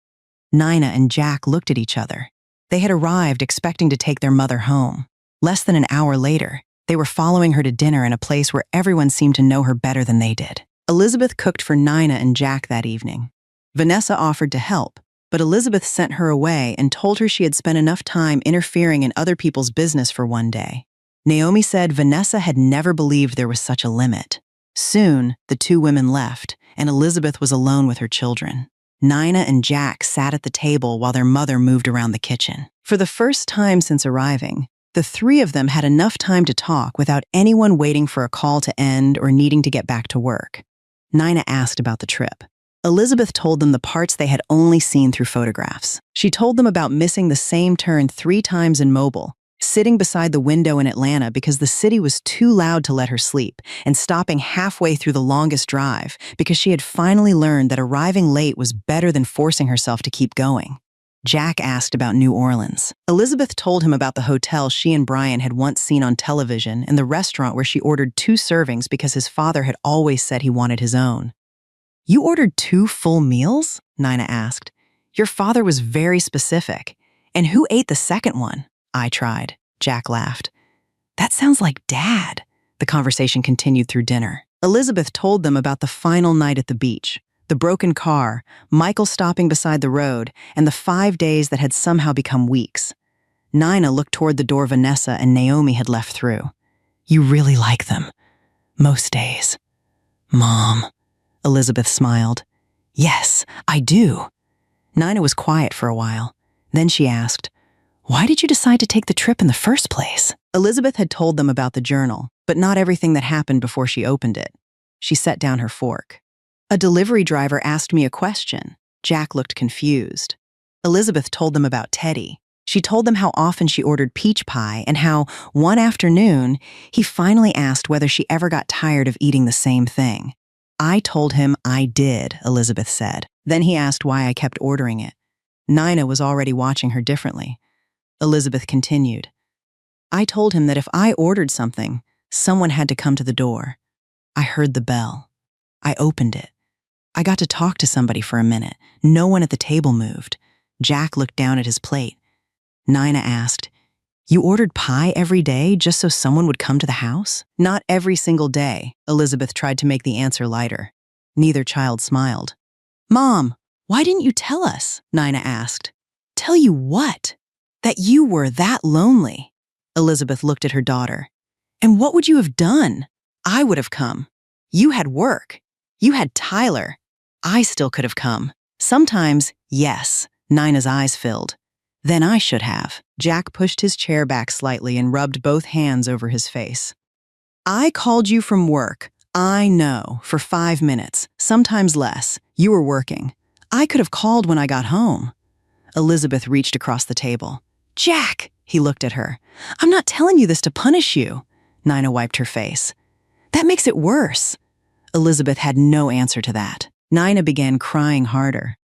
Nina and Jack looked at each other. They had arrived expecting to take their mother home. Less than an hour later, they were following her to dinner in a place where everyone seemed to know her better than they did. Elizabeth cooked for Nina and Jack that evening. Vanessa offered to help, but Elizabeth sent her away and told her she had spent enough time interfering in other people's business for one day. Naomi said Vanessa had never believed there was such a limit. Soon, the two women left, and Elizabeth was alone with her children. Nina and Jack sat at the table while their mother moved around the kitchen. For the first time since arriving, the three of them had enough time to talk without anyone waiting for a call to end or needing to get back to work. Nina asked about the trip. Elizabeth told them the parts they had only seen through photographs. She told them about missing the same turn 3 times in Mobile, sitting beside the window in Atlanta because the city was too loud to let her sleep, and stopping halfway through the longest drive because she had finally learned that arriving late was better than forcing herself to keep going. Jack asked about New Orleans. Elizabeth told him about the hotel she and Brian had once seen on television and the restaurant where she ordered 2 servings because his father had always said he wanted his own. "You ordered 2 full meals?" Nina asked. "Your father was very specific. And who ate the second one?" "I tried," Jack laughed. "That sounds like Dad." The conversation continued through dinner. Elizabeth told them about the final night at the beach, the broken car, Michael stopping beside the road, and the 5 days that had somehow become weeks. Nina looked toward the door Vanessa and Naomi had left through. "You really like them. Most days." "Mom," Elizabeth smiled. "Yes, I do." Nina was quiet for a while. Then she asked, "Why did you decide to take the trip in the first place?" Elizabeth had told them about the journal, but not everything that happened before she opened it. She set down her fork. "A delivery driver asked me a question." Jack looked confused. Elizabeth told them about Teddy. She told them how often she ordered peach pie and how, one afternoon, he finally asked whether she ever got tired of eating the same thing. "I told him I did," Elizabeth said. Then he asked why I kept ordering it. Nina was already watching her differently. Elizabeth continued. "I told him that if I ordered something, someone had to come to the door. I heard the bell. I opened it. I got to talk to somebody for a minute. No one at the table moved." Jack looked down at his plate. Nina asked, "You ordered pie every day just so someone would come to the house?" "Not every single day," Elizabeth tried to make the answer lighter. Neither child smiled. "Mom, why didn't you tell us?" Nina asked. "Tell you what?" "That you were that lonely." Elizabeth looked at her daughter. "And what would you have done?" "I would have come. You had work. You had Tyler. I still could have come." "Sometimes, yes." Nina's eyes filled. "Then I should have." Jack pushed his chair back slightly and rubbed both hands over his face. "I called you from work. I know, for 5 minutes, sometimes less. You were working. I could have called when I got home." Elizabeth reached across the table. "Jack," he looked at her. "I'm not telling you this to punish you." Nina wiped her face. "That makes it worse." Elizabeth had no answer to that. Nina began crying harder.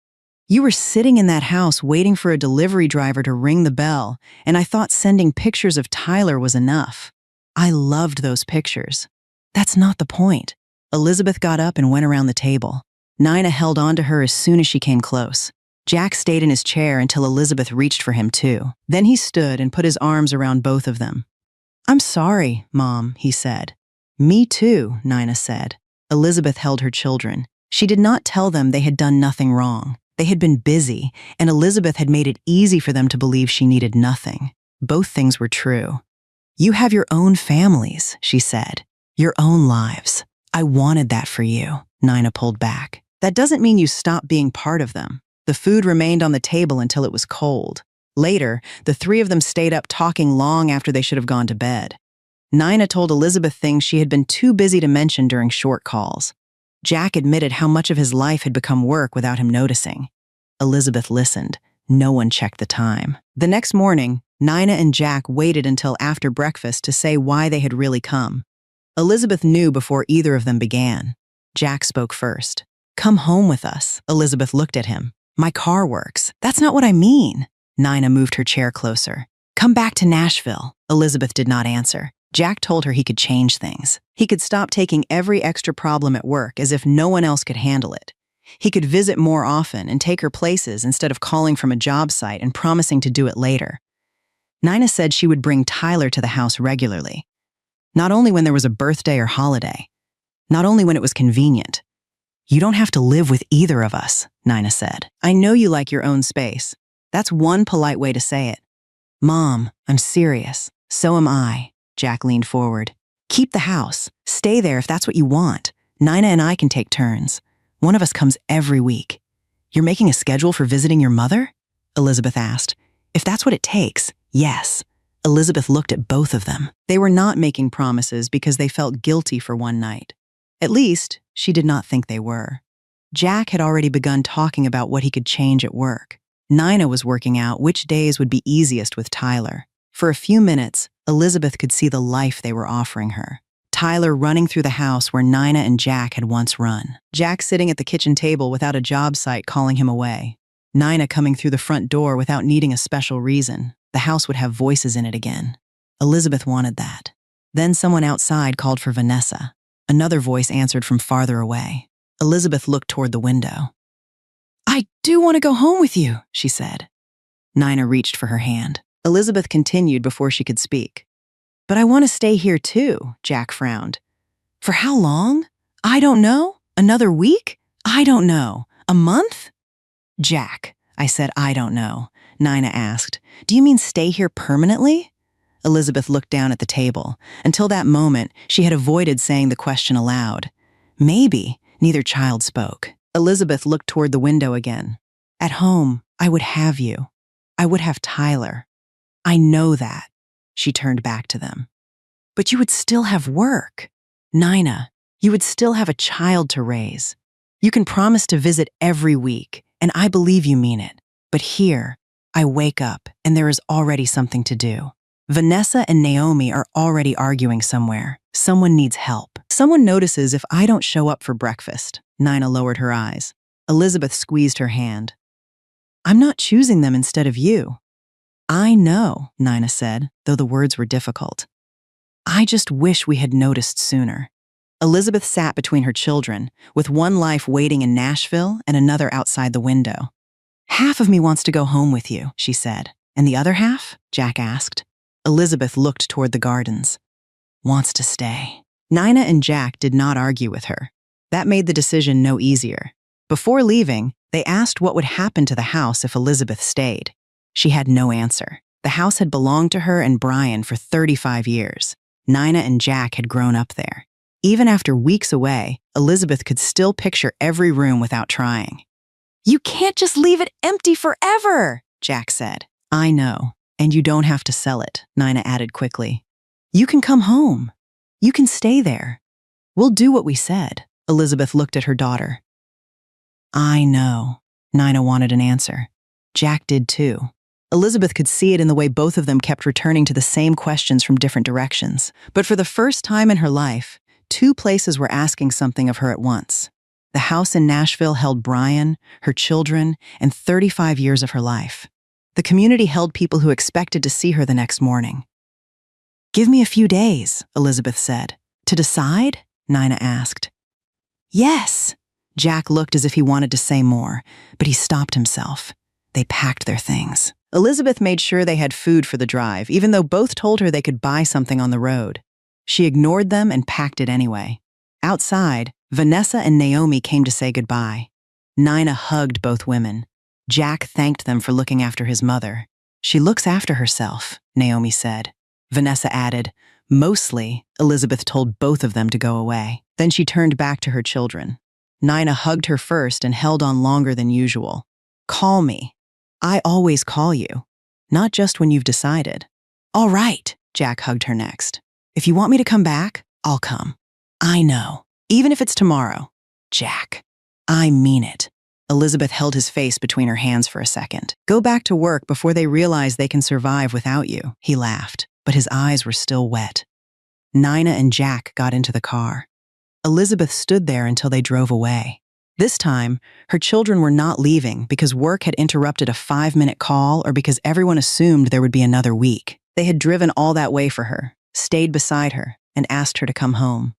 "You were sitting in that house waiting for a delivery driver to ring the bell, and I thought sending pictures of Tyler was enough. I loved those pictures." "That's not the point." Elizabeth got up and went around the table. Nina held on to her as soon as she came close. Jack stayed in his chair until Elizabeth reached for him too. Then he stood and put his arms around both of them. "I'm sorry, Mom," he said. "Me too," Nina said. Elizabeth held her children. She did not tell them they had done nothing wrong. They had been busy, and Elizabeth had made it easy for them to believe she needed nothing. Both things were true. "You have your own families," she said. "Your own lives. I wanted that for you, Nina pulled back. That doesn't mean you stopped being part of them. The food remained on the table until it was cold. Later, the three of them stayed up talking long after they should have gone to bed. Nina told Elizabeth things she had been too busy to mention during short calls. Jack admitted how much of his life had become work without him noticing. Elizabeth listened. No one checked the time. The next morning, Nina and Jack waited until after breakfast to say why they had really come. Elizabeth knew before either of them began. Jack spoke first. Come home with us. Elizabeth looked at him. My car works. That's not what I mean. Nina moved her chair closer. Come back to Nashville. Elizabeth did not answer. Jack told her he could change things. He could stop taking every extra problem at work as if no one else could handle it. He could visit more often and take her places instead of calling from a job site and promising to do it later. Nina said she would bring Tyler to the house regularly. Not only when there was a birthday or holiday. Not only when it was convenient. You don't have to live with either of us, Nina said. I know you like your own space. That's one polite way to say it. Mom, I'm serious. So am I. Jack leaned forward. Keep the house. Stay there if that's what you want. Nina and I can take turns. One of us comes every week. You're making a schedule for visiting your mother? Elizabeth asked. If that's what it takes, yes. Elizabeth looked at both of them. They were not making promises because they felt guilty for one night. At least, she did not think they were. Jack had already begun talking about what he could change at work. Nina was working out which days would be easiest with Tyler. For a few minutes, Elizabeth could see the life they were offering her. Tyler running through the house where Nina and Jack had once run. Jack sitting at the kitchen table without a job site calling him away. Nina coming through the front door without needing a special reason. The house would have voices in it again. Elizabeth wanted that. Then someone outside called for Vanessa. Another voice answered from farther away. Elizabeth looked toward the window. I do want to go home with you, she said. Nina reached for her hand. Elizabeth continued before she could speak. But I want to stay here too, Jack frowned. For how long? I don't know. Another week? I don't know. A month? Jack, I said I don't know. Nina asked, do you mean stay here permanently? Elizabeth looked down at the table. Until that moment, she had avoided saying the question aloud. Maybe. Neither child spoke. Elizabeth looked toward the window again. At home, I would have you. I would have Tyler. I know that. She turned back to them. But you would still have work. Nina, you would still have a child to raise. You can promise to visit every week, and I believe you mean it. But here, I wake up, and there is already something to do. Vanessa and Naomi are already arguing somewhere. Someone needs help. Someone notices if I don't show up for breakfast. Nina lowered her eyes. Elizabeth squeezed her hand. I'm not choosing them instead of you. I know, Nina said, though the words were difficult. I just wish we had noticed sooner. Elizabeth sat between her children, with one life waiting in Nashville and another outside the window. Half of me wants to go home with you, she said. And the other half? Jack asked. Elizabeth looked toward the gardens. Wants to stay. Nina and Jack did not argue with her. That made the decision no easier. Before leaving, they asked what would happen to the house if Elizabeth stayed. She had no answer. The house had belonged to her and Brian for 35 years. Nina and Jack had grown up there. Even after weeks away, Elizabeth could still picture every room without trying. You can't just leave it empty forever, Jack said. I know, and you don't have to sell it, Nina added quickly. You can come home. You can stay there. We'll do what we said. Elizabeth looked at her daughter. I know. Nina wanted an answer. Jack did too. Elizabeth could see it in the way both of them kept returning to the same questions from different directions. But for the first time in her life, two places were asking something of her at once. The house in Nashville held Brian, her children, and 35 years of her life. The community held people who expected to see her the next morning. Give me a few days, Elizabeth said. To decide? Nina asked. Yes. Jack looked as if he wanted to say more, but he stopped himself. They packed their things. Elizabeth made sure they had food for the drive, even though both told her they could buy something on the road. She ignored them and packed it anyway. Outside, Vanessa and Naomi came to say goodbye. Nina hugged both women. Jack thanked them for looking after his mother. She looks after herself, Naomi said. Vanessa added, mostly, Elizabeth told both of them to go away. Then she turned back to her children. Nina hugged her first and held on longer than usual. Call me. I always call you. Not just when you've decided. All right, Jack hugged her next. If you want me to come back, I'll come. I know. Even if it's tomorrow. Jack. I mean it. Elizabeth held his face between her hands for a second. Go back to work before they realize they can survive without you, he laughed, but his eyes were still wet. Nina and Jack got into the car. Elizabeth stood there until they drove away. This time, her children were not leaving because work had interrupted a 5-minute call or because everyone assumed there would be another week. They had driven all that way for her, stayed beside her, and asked her to come home.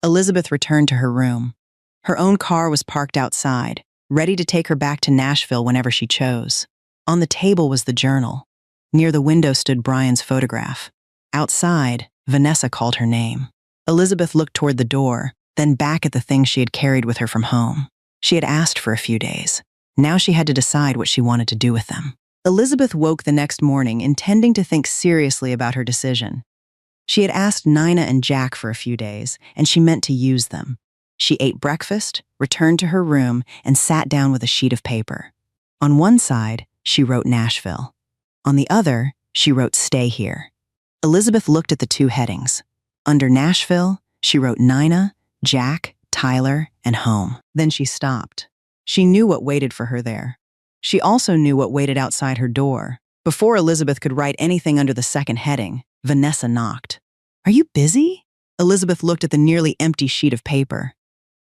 Elizabeth returned to her room. Her own car was parked outside, ready to take her back to Nashville whenever she chose. On the table was the journal. Near the window stood Brian's photograph. Outside, Vanessa called her name. Elizabeth looked toward the door, then back at the things she had carried with her from home. She had asked for a few days. Now she had to decide what she wanted to do with them. Elizabeth woke the next morning intending to think seriously about her decision. She had asked Nina and Jack for a few days, and she meant to use them. She ate breakfast, returned to her room, and sat down with a sheet of paper. On one side, she wrote Nashville. On the other, she wrote Stay Here. Elizabeth looked at the two headings. Under Nashville, she wrote Nina, Jack, Tyler, and home. Then she stopped. She knew what waited for her there. She also knew what waited outside her door. Before Elizabeth could write anything under the second heading, Vanessa knocked. Are you busy? Elizabeth looked at the nearly empty sheet of paper.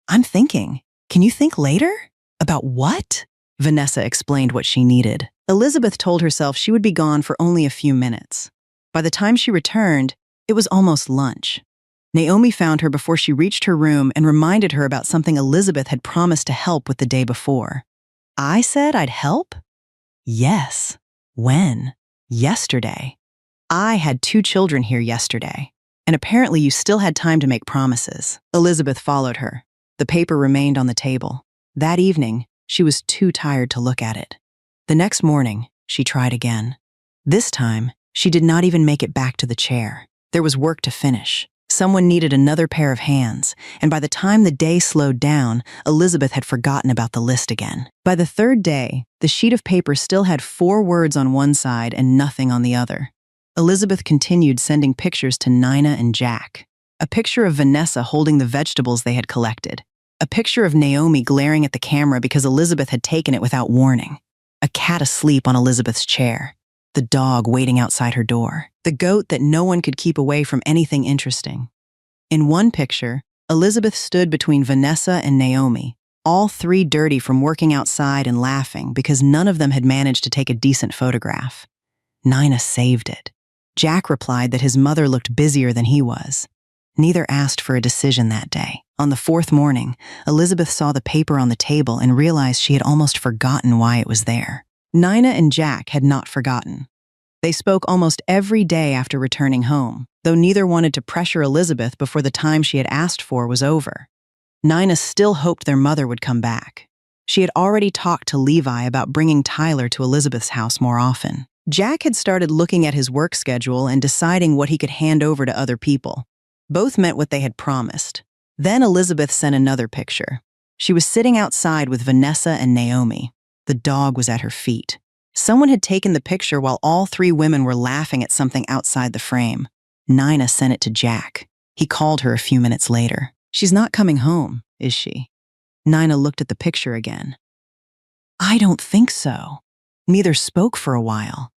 I'm thinking. Can you think later? About what? Vanessa explained what she needed. Elizabeth told herself she would be gone for only a few minutes. By the time she returned, it was almost lunch. Naomi found her before she reached her room and reminded her about something Elizabeth had promised to help with the day before. I said I'd help? Yes. When? Yesterday. I had 2 children here yesterday, and apparently you still had time to make promises. Elizabeth followed her. The paper remained on the table. That evening, she was too tired to look at it. The next morning, she tried again. This time, she did not even make it back to the chair. There was work to finish. Someone needed another pair of hands, and by the time the day slowed down, Elizabeth had forgotten about the list again. By the third day, the sheet of paper still had 4 words on one side and nothing on the other. Elizabeth continued sending pictures to Nina and Jack. A picture of Vanessa holding the vegetables they had collected. A picture of Naomi glaring at the camera because Elizabeth had taken it without warning. A cat asleep on Elizabeth's chair. The dog waiting outside her door. The goat that no one could keep away from anything interesting. In one picture, Elizabeth stood between Vanessa and Naomi, all 3 dirty from working outside and laughing because none of them had managed to take a decent photograph. Nina saved it. Jack replied that his mother looked busier than he was. Neither asked for a decision that day. On the 4th morning, Elizabeth saw the paper on the table and realized she had almost forgotten why it was there. Nina and Jack had not forgotten. They spoke almost every day after returning home, though neither wanted to pressure Elizabeth before the time she had asked for was over. Nina still hoped their mother would come back. She had already talked to Levi about bringing Tyler to Elizabeth's house more often. Jack had started looking at his work schedule and deciding what he could hand over to other people. Both meant what they had promised. Then Elizabeth sent another picture. She was sitting outside with Vanessa and Naomi. The dog was at her feet. Someone had taken the picture while all 3 women were laughing at something outside the frame. Nina sent it to Jack. He called her a few minutes later. She's not coming home, is she? Nina looked at the picture again. I don't think so. Neither spoke for a while.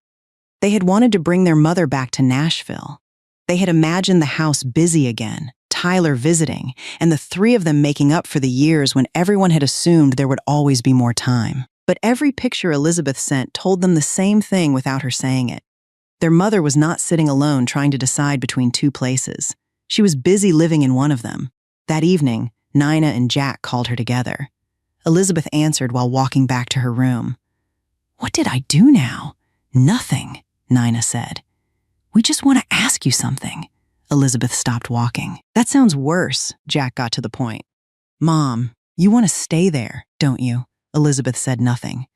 They had wanted to bring their mother back to Nashville. They had imagined the house busy again, Tyler visiting, and the 3 of them making up for the years when everyone had assumed there would always be more time. But every picture Elizabeth sent told them the same thing without her saying it. Their mother was not sitting alone trying to decide between 2 places. She was busy living in one of them. That evening, Nina and Jack called her together. Elizabeth answered while walking back to her room. What did I do now? Nothing, Nina said. We just want to ask you something. Elizabeth stopped walking. That sounds worse, Jack got to the point. Mom, you want to stay there, don't you? Elizabeth said nothing.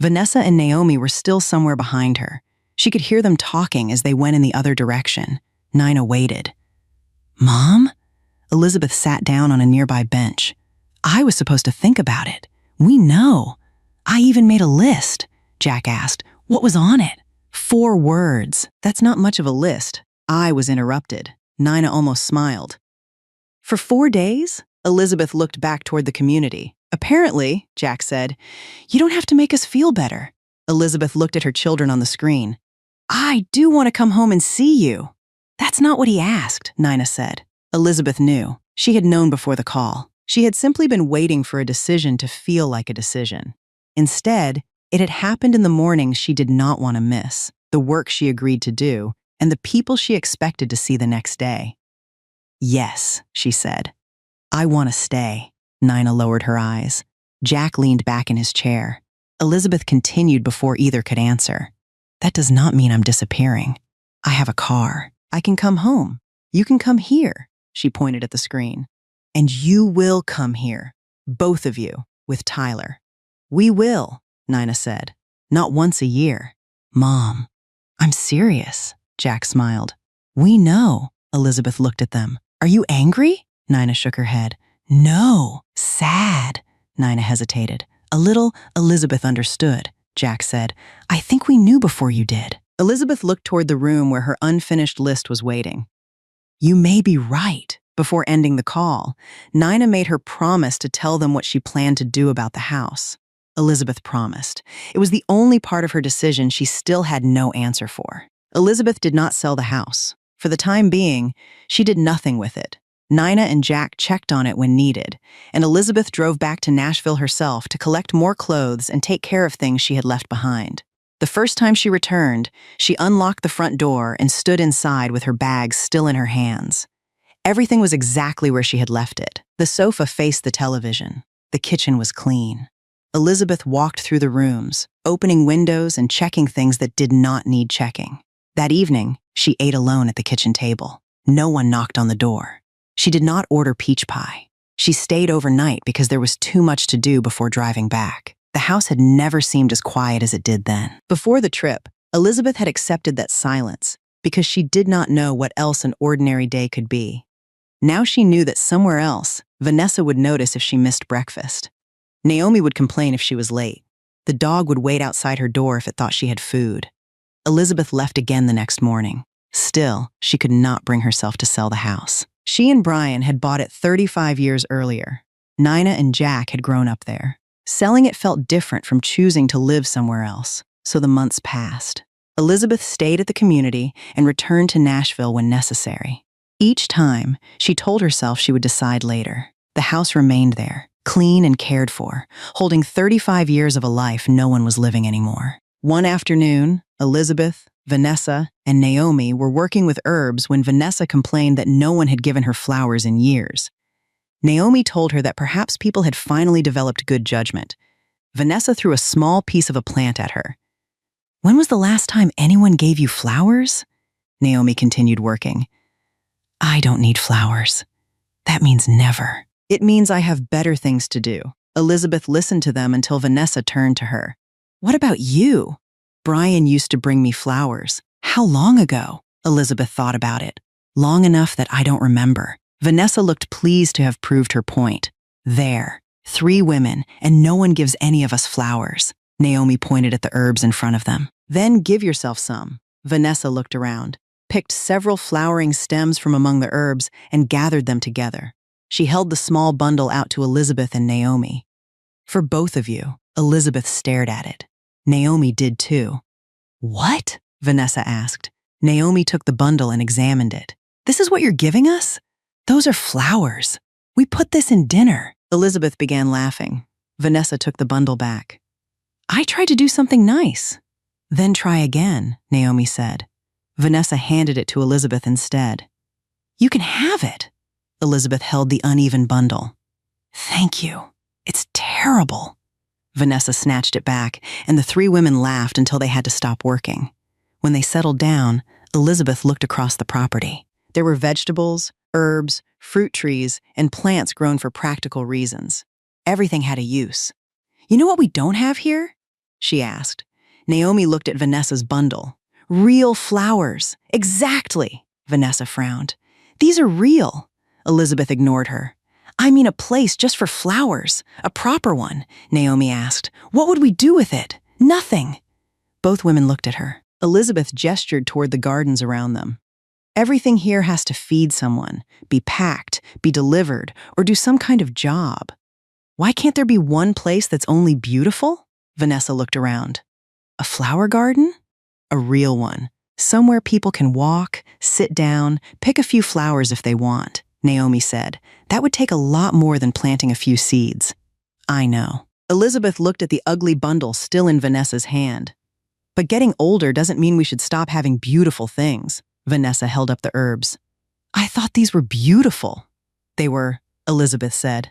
Vanessa and Naomi were still somewhere behind her. She could hear them talking as they went in the other direction. Nina waited. Mom? Elizabeth sat down on a nearby bench. I was supposed to think about it. We know. I even made a list. Jack asked. What was on it? 4 words. That's not much of a list. I was interrupted. Nina almost smiled. For 4 days? Elizabeth looked back toward the community. Apparently, Jack said, you don't have to make us feel better. Elizabeth looked at her children on the screen. I do want to come home and see you. That's not what he asked, Nina said. Elizabeth knew. She had known before the call. She had simply been waiting for a decision to feel like a decision. Instead, it had happened in the mornings she did not want to miss, the work she agreed to do, and the people she expected to see the next day. Yes, she said. I want to stay. Nina lowered her eyes. Jack leaned back in his chair. Elizabeth continued before either could answer. That does not mean I'm disappearing. I have a car. I can come home. You can come here, she pointed at the screen. And you will come here, both of you, with Tyler. We will, Nina said. Not once a year. Mom, I'm serious, Jack smiled. We know, Elizabeth looked at them. Are you angry? Nina shook her head. No, sad, Nina hesitated. A little. Elizabeth understood, Jack said. I think we knew before you did. Elizabeth looked toward the room where her unfinished list was waiting. You may be right. Before ending the call, Nina made her promise to tell them what she planned to do about the house. Elizabeth promised. It was the only part of her decision she still had no answer for. Elizabeth did not sell the house. For the time being, she did nothing with it. Nina and Jack checked on it when needed, and Elizabeth drove back to Nashville herself to collect more clothes and take care of things she had left behind. The first time she returned, she unlocked the front door and stood inside with her bags still in her hands. Everything was exactly where she had left it. The sofa faced the television. The kitchen was clean. Elizabeth walked through the rooms, opening windows and checking things that did not need checking. That evening, she ate alone at the kitchen table. No one knocked on the door. She did not order peach pie. She stayed overnight because there was too much to do before driving back. The house had never seemed as quiet as it did then. Before the trip, Elizabeth had accepted that silence because she did not know what else an ordinary day could be. Now she knew that somewhere else, Vanessa would notice if she missed breakfast. Naomi would complain if she was late. The dog would wait outside her door if it thought she had food. Elizabeth left again the next morning. Still, she could not bring herself to sell the house. She and Brian had bought it 35 years earlier. Nina and Jack had grown up there. Selling it felt different from choosing to live somewhere else, so the months passed. Elizabeth stayed at the community and returned to Nashville when necessary. Each time, she told herself she would decide later. The house remained there, clean and cared for, holding 35 years of a life no one was living anymore. One afternoon, Elizabeth, Vanessa, and Naomi were working with herbs when Vanessa complained that no one had given her flowers in years. Naomi told her that perhaps people had finally developed good judgment. Vanessa threw a small piece of a plant at her. When was the last time anyone gave you flowers? Naomi continued working. I don't need flowers. That means never. It means I have better things to do. Elizabeth listened to them until Vanessa turned to her. What about you? Brian used to bring me flowers. How long ago? Elizabeth thought about it. Long enough that I don't remember. Vanessa looked pleased to have proved her point. There, 3 women, and no one gives any of us flowers. Naomi pointed at the herbs in front of them. Then give yourself some. Vanessa looked around, picked several flowering stems from among the herbs, and gathered them together. She held the small bundle out to Elizabeth and Naomi. For both of you. Elizabeth stared at it. Naomi did too. What? Vanessa asked. Naomi took the bundle and examined it. This is what you're giving us? Those are flowers. We put this in dinner. Elizabeth began laughing. Vanessa took the bundle back. I tried to do something nice. Then try again, Naomi said. Vanessa handed it to Elizabeth instead. You can have it. Elizabeth held the uneven bundle. Thank you. It's terrible. Vanessa snatched it back, and the 3 women laughed until they had to stop working. When they settled down, Elizabeth looked across the property. There were vegetables, herbs, fruit trees, and plants grown for practical reasons. Everything had a use. You know what we don't have here? She asked. Naomi looked at Vanessa's bundle. Real flowers. Exactly, Vanessa frowned. These are real. Elizabeth ignored her. I mean a place just for flowers, a proper one, Naomi asked. What would we do with it? Nothing. Both women looked at her. Elizabeth gestured toward the gardens around them. Everything here has to feed someone, be packed, be delivered, or do some kind of job. Why can't there be one place that's only beautiful? Vanessa looked around. A flower garden? A real one. Somewhere people can walk, sit down, pick a few flowers if they want, Naomi said. That would take a lot more than planting a few seeds. I know. Elizabeth looked at the ugly bundle still in Vanessa's hand. But getting older doesn't mean we should stop having beautiful things. Vanessa held up the herbs. I thought these were beautiful. They were, Elizabeth said.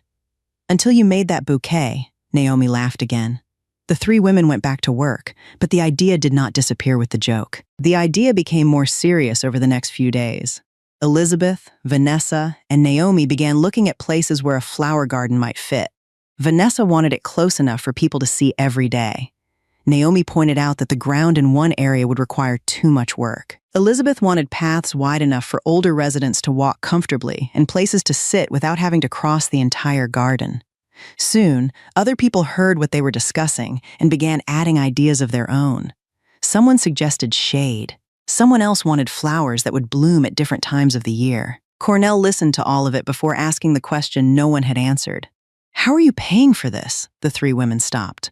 Until you made that bouquet, Naomi laughed again. The three women went back to work, but the idea did not disappear with the joke. The idea became more serious over the next few days. Elizabeth, Vanessa, and Naomi began looking at places where a flower garden might fit. Vanessa wanted it close enough for people to see every day. Naomi pointed out that the ground in one area would require too much work. Elizabeth wanted paths wide enough for older residents to walk comfortably and places to sit without having to cross the entire garden. Soon, other people heard what they were discussing and began adding ideas of their own. Someone suggested shade. Someone else wanted flowers that would bloom at different times of the year. Cornell listened to all of it before asking the question no one had answered. How are you paying for this? The three women stopped.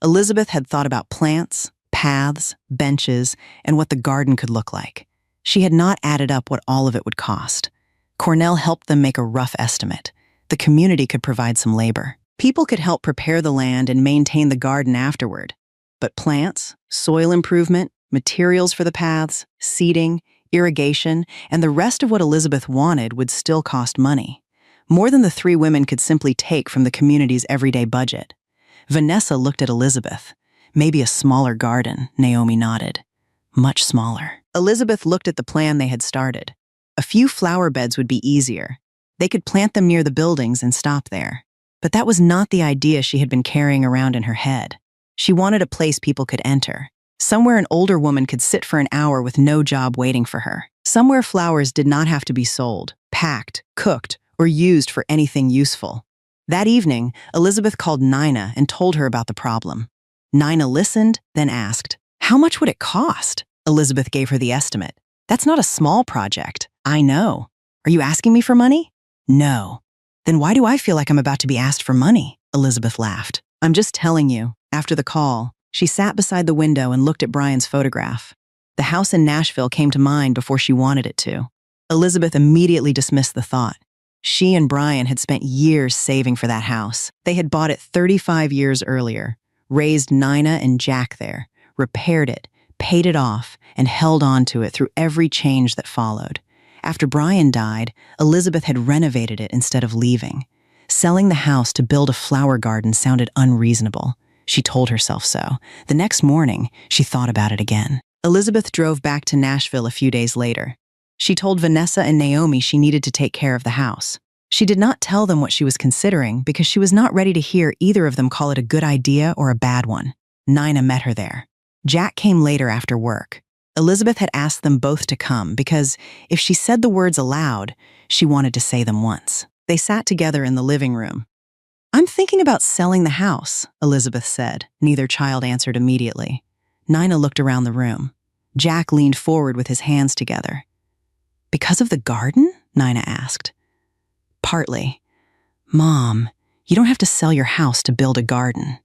Elizabeth had thought about plants, paths, benches, and what the garden could look like. She had not added up what all of it would cost. Cornell helped them make a rough estimate. The community could provide some labor. People could help prepare the land and maintain the garden afterward. But plants, soil improvement, materials for the paths, seeding, irrigation, and the rest of what Elizabeth wanted would still cost money. More than the three women could simply take from the community's everyday budget. Vanessa looked at Elizabeth. Maybe a smaller garden, Naomi nodded. Much smaller. Elizabeth looked at the plan they had started. A few flower beds would be easier. They could plant them near the buildings and stop there. But that was not the idea she had been carrying around in her head. She wanted a place people could enter. Somewhere an older woman could sit for an hour with no job waiting for her. Somewhere flowers did not have to be sold, packed, cooked, or used for anything useful. That evening, Elizabeth called Nina and told her about the problem. Nina listened, then asked, How much would it cost? Elizabeth gave her the estimate. That's not a small project. I know. Are you asking me for money? No. Then why do I feel like I'm about to be asked for money? Elizabeth laughed. I'm just telling you. After the call, she sat beside the window and looked at Brian's photograph. The house in Nashville came to mind before she wanted it to. Elizabeth immediately dismissed the thought. She and Brian had spent years saving for that house. They had bought it 35 years earlier, raised Nina and Jack there, repaired it, paid it off, and held on to it through every change that followed. After Brian died, Elizabeth had renovated it instead of leaving. Selling the house to build a flower garden sounded unreasonable. She told herself so. The next morning, she thought about it again. Elizabeth drove back to Nashville a few days later. She told Vanessa and Naomi she needed to take care of the house. She did not tell them what she was considering because she was not ready to hear either of them call it a good idea or a bad one. Nina met her there. Jack came later after work. Elizabeth had asked them both to come because if she said the words aloud, she wanted to say them once. They sat together in the living room. I'm thinking about selling the house, Elizabeth said. Neither child answered immediately. Nina looked around the room. Jack leaned forward with his hands together. Because of the garden? Nina asked. Partly. Mom, you don't have to sell your house to build a garden.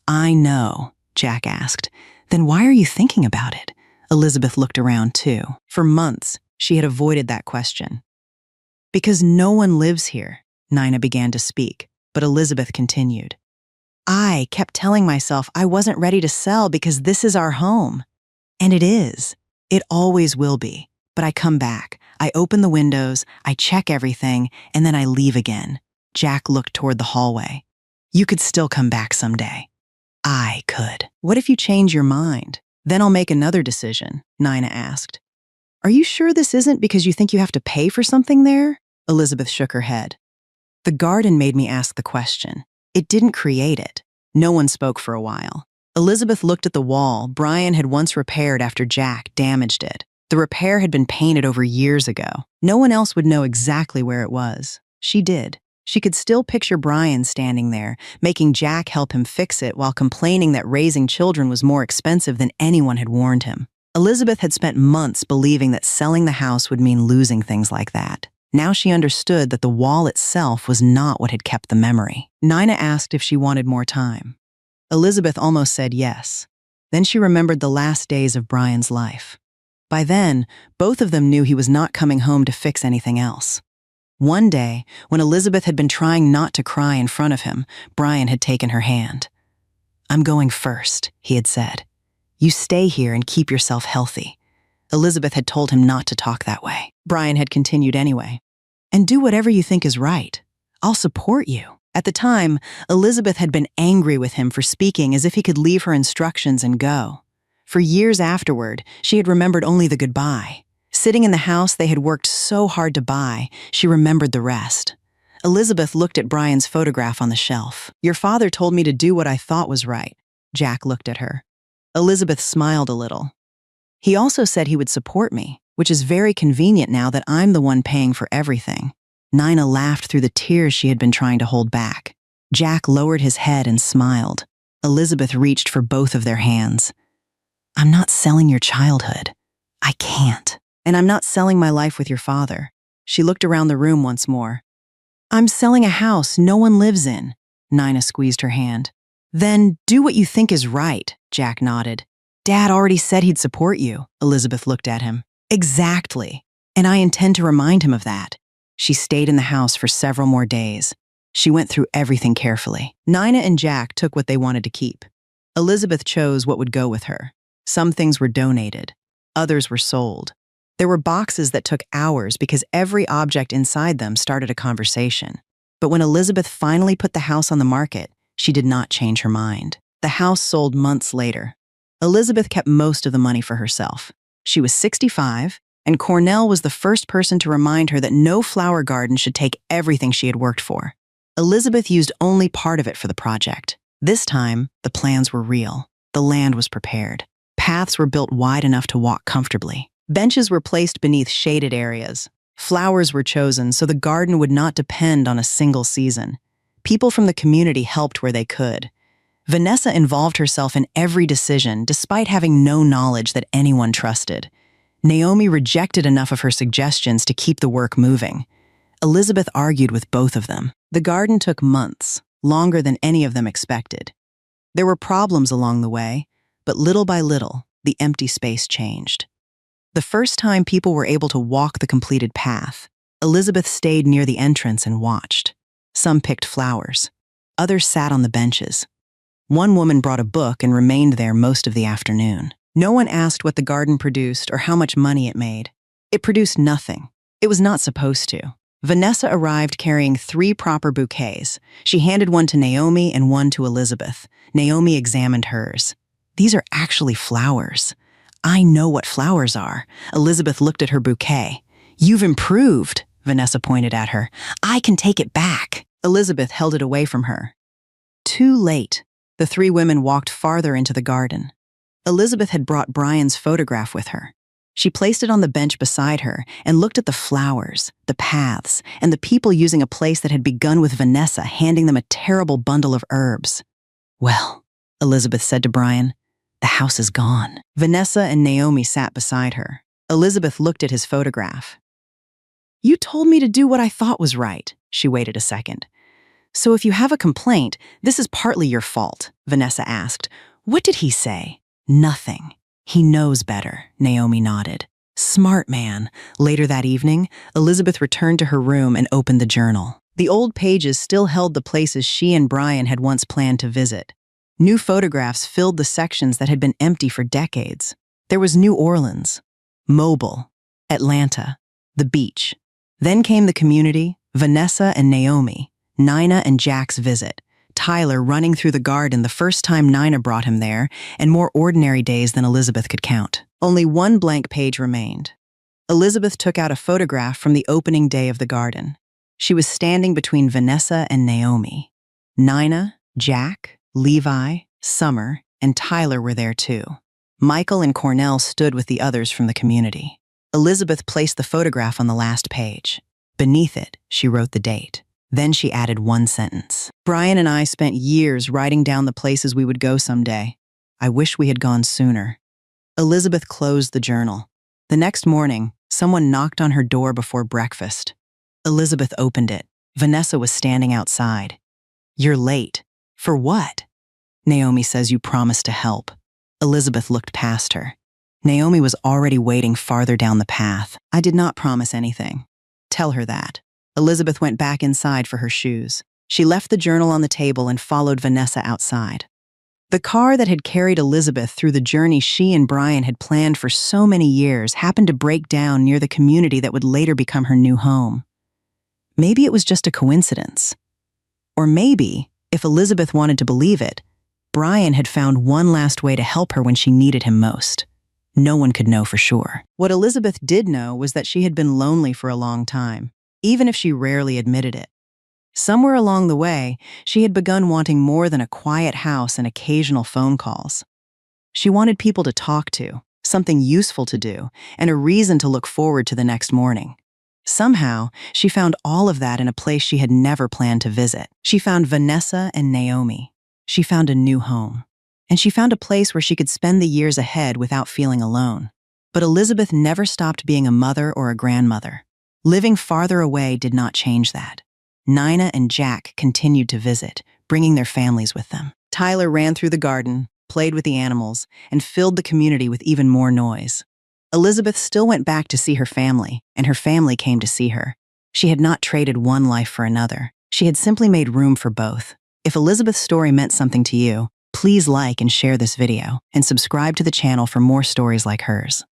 I know, Jack asked. Then why are you thinking about it? Elizabeth looked around too. For months, she had avoided that question. Because no one lives here, Nina began to speak, but Elizabeth continued. I kept telling myself I wasn't ready to sell because this is our home. And it is. It always will be. But I come back. I open the windows, I check everything, and then I leave again. Jack looked toward the hallway. You could still come back someday. I could. What if you change your mind? Then I'll make another decision, Nina asked. Are you sure this isn't because you think you have to pay for something there? Elizabeth shook her head. The garden made me ask the question. It didn't create it. No one spoke for a while. Elizabeth looked at the wall Brian had once repaired after Jack damaged it. The repair had been painted over years ago. No one else would know exactly where it was. She did. She could still picture Brian standing there, making Jack help him fix it while complaining that raising children was more expensive than anyone had warned him. Elizabeth had spent months believing that selling the house would mean losing things like that. Now she understood that the wall itself was not what had kept the memory. Nina asked if she wanted more time. Elizabeth almost said yes. Then she remembered the last days of Brian's life. By then, both of them knew he was not coming home to fix anything else. One day, when Elizabeth had been trying not to cry in front of him, Brian had taken her hand. "I'm going first," he had said. "You stay here and keep yourself healthy." Elizabeth had told him not to talk that way. Brian had continued anyway. "And do whatever you think is right. I'll support you." At the time, Elizabeth had been angry with him for speaking as if he could leave her instructions and go. For years afterward, she had remembered only the goodbye. Sitting in the house they had worked so hard to buy, she remembered the rest. Elizabeth looked at Brian's photograph on the shelf. "Your father told me to do what I thought was right." Jack looked at her. Elizabeth smiled a little. "He also said he would support me, which is very convenient now that I'm the one paying for everything." Nina laughed through the tears she had been trying to hold back. Jack lowered his head and smiled. Elizabeth reached for both of their hands. "I'm not selling your childhood. I can't. And I'm not selling my life with your father." She looked around the room once more. "I'm selling a house no one lives in." Nina squeezed her hand. "Then do what you think is right," Jack nodded. "Dad already said he'd support you." Elizabeth looked at him. "Exactly. And I intend to remind him of that." She stayed in the house for several more days. She went through everything carefully. Nina and Jack took what they wanted to keep. Elizabeth chose what would go with her. Some things were donated. Others were sold. There were boxes that took hours because every object inside them started a conversation. But when Elizabeth finally put the house on the market, she did not change her mind. The house sold months later. Elizabeth kept most of the money for herself. She was 65, and Cornell was the first person to remind her that no flower garden should take everything she had worked for. Elizabeth used only part of it for the project. This time, the plans were real. The land was prepared. Paths were built wide enough to walk comfortably. Benches were placed beneath shaded areas. Flowers were chosen so the garden would not depend on a single season. People from the community helped where they could. Vanessa involved herself in every decision despite having no knowledge that anyone trusted. Naomi rejected enough of her suggestions to keep the work moving. Elizabeth argued with both of them. The garden took months, longer than any of them expected. There were problems along the way, but little by little, the empty space changed. The first time people were able to walk the completed path, Elizabeth stayed near the entrance and watched. Some picked flowers. Others sat on the benches. One woman brought a book and remained there most of the afternoon. No one asked what the garden produced or how much money it made. It produced nothing. It was not supposed to. Vanessa arrived carrying 3 proper bouquets. She handed one to Naomi and one to Elizabeth. Naomi examined hers. "These are actually flowers." "I know what flowers are." Elizabeth looked at her bouquet. "You've improved," Vanessa pointed at her. "I can take it back." Elizabeth held it away from her. Too late. The 3 women walked farther into the garden. Elizabeth had brought Brian's photograph with her. She placed it on the bench beside her and looked at the flowers, the paths, and the people using a place that had begun with Vanessa handing them a terrible bundle of herbs. "Well," Elizabeth said to Brian, "the house is gone." Vanessa and Naomi sat beside her. Elizabeth looked at his photograph. "You told me to do what I thought was right." She waited a second. "So if you have a complaint, this is partly your fault," Vanessa asked. "What did he say?" "Nothing. He knows better," Naomi nodded. "Smart man." Later that evening, Elizabeth returned to her room and opened the journal. The old pages still held the places she and Brian had once planned to visit. New photographs filled the sections that had been empty for decades. There was New Orleans, Mobile, Atlanta, the beach. Then came the community, Vanessa and Naomi, Nina and Jack's visit, Tyler running through the garden the first time Nina brought him there, and more ordinary days than Elizabeth could count. Only one blank page remained. Elizabeth took out a photograph from the opening day of the garden. She was standing between Vanessa and Naomi. Nina, Jack, Levi, Summer, and Tyler were there too. Michael and Cornell stood with the others from the community. Elizabeth placed the photograph on the last page. Beneath it, she wrote the date. Then she added one sentence. Brian and I spent years writing down the places we would go someday. I wish we had gone sooner. Elizabeth closed the journal. The next morning, someone knocked on her door before breakfast. Elizabeth opened it. Vanessa was standing outside. "You're late. For what?" "Naomi says you promised to help." Elizabeth looked past her. Naomi was already waiting farther down the path. "I did not promise anything. Tell her that." Elizabeth went back inside for her shoes. She left the journal on the table and followed Vanessa outside. The car that had carried Elizabeth through the journey she and Brian had planned for so many years happened to break down near the community that would later become her new home. Maybe it was just a coincidence. Or maybe, if Elizabeth wanted to believe it, Brian had found one last way to help her when she needed him most. No one could know for sure. What Elizabeth did know was that she had been lonely for a long time, even if she rarely admitted it. Somewhere along the way, she had begun wanting more than a quiet house and occasional phone calls. She wanted people to talk to, something useful to do, and a reason to look forward to the next morning. Somehow, she found all of that in a place she had never planned to visit. She found Vanessa and Naomi. She found a new home. And she found a place where she could spend the years ahead without feeling alone. But Elizabeth never stopped being a mother or a grandmother. Living farther away did not change that. Nina and Jack continued to visit, bringing their families with them. Tyler ran through the garden, played with the animals, and filled the community with even more noise. Elizabeth still went back to see her family, and her family came to see her. She had not traded one life for another. She had simply made room for both. If Elizabeth's story meant something to you, please like and share this video, and subscribe to the channel for more stories like hers.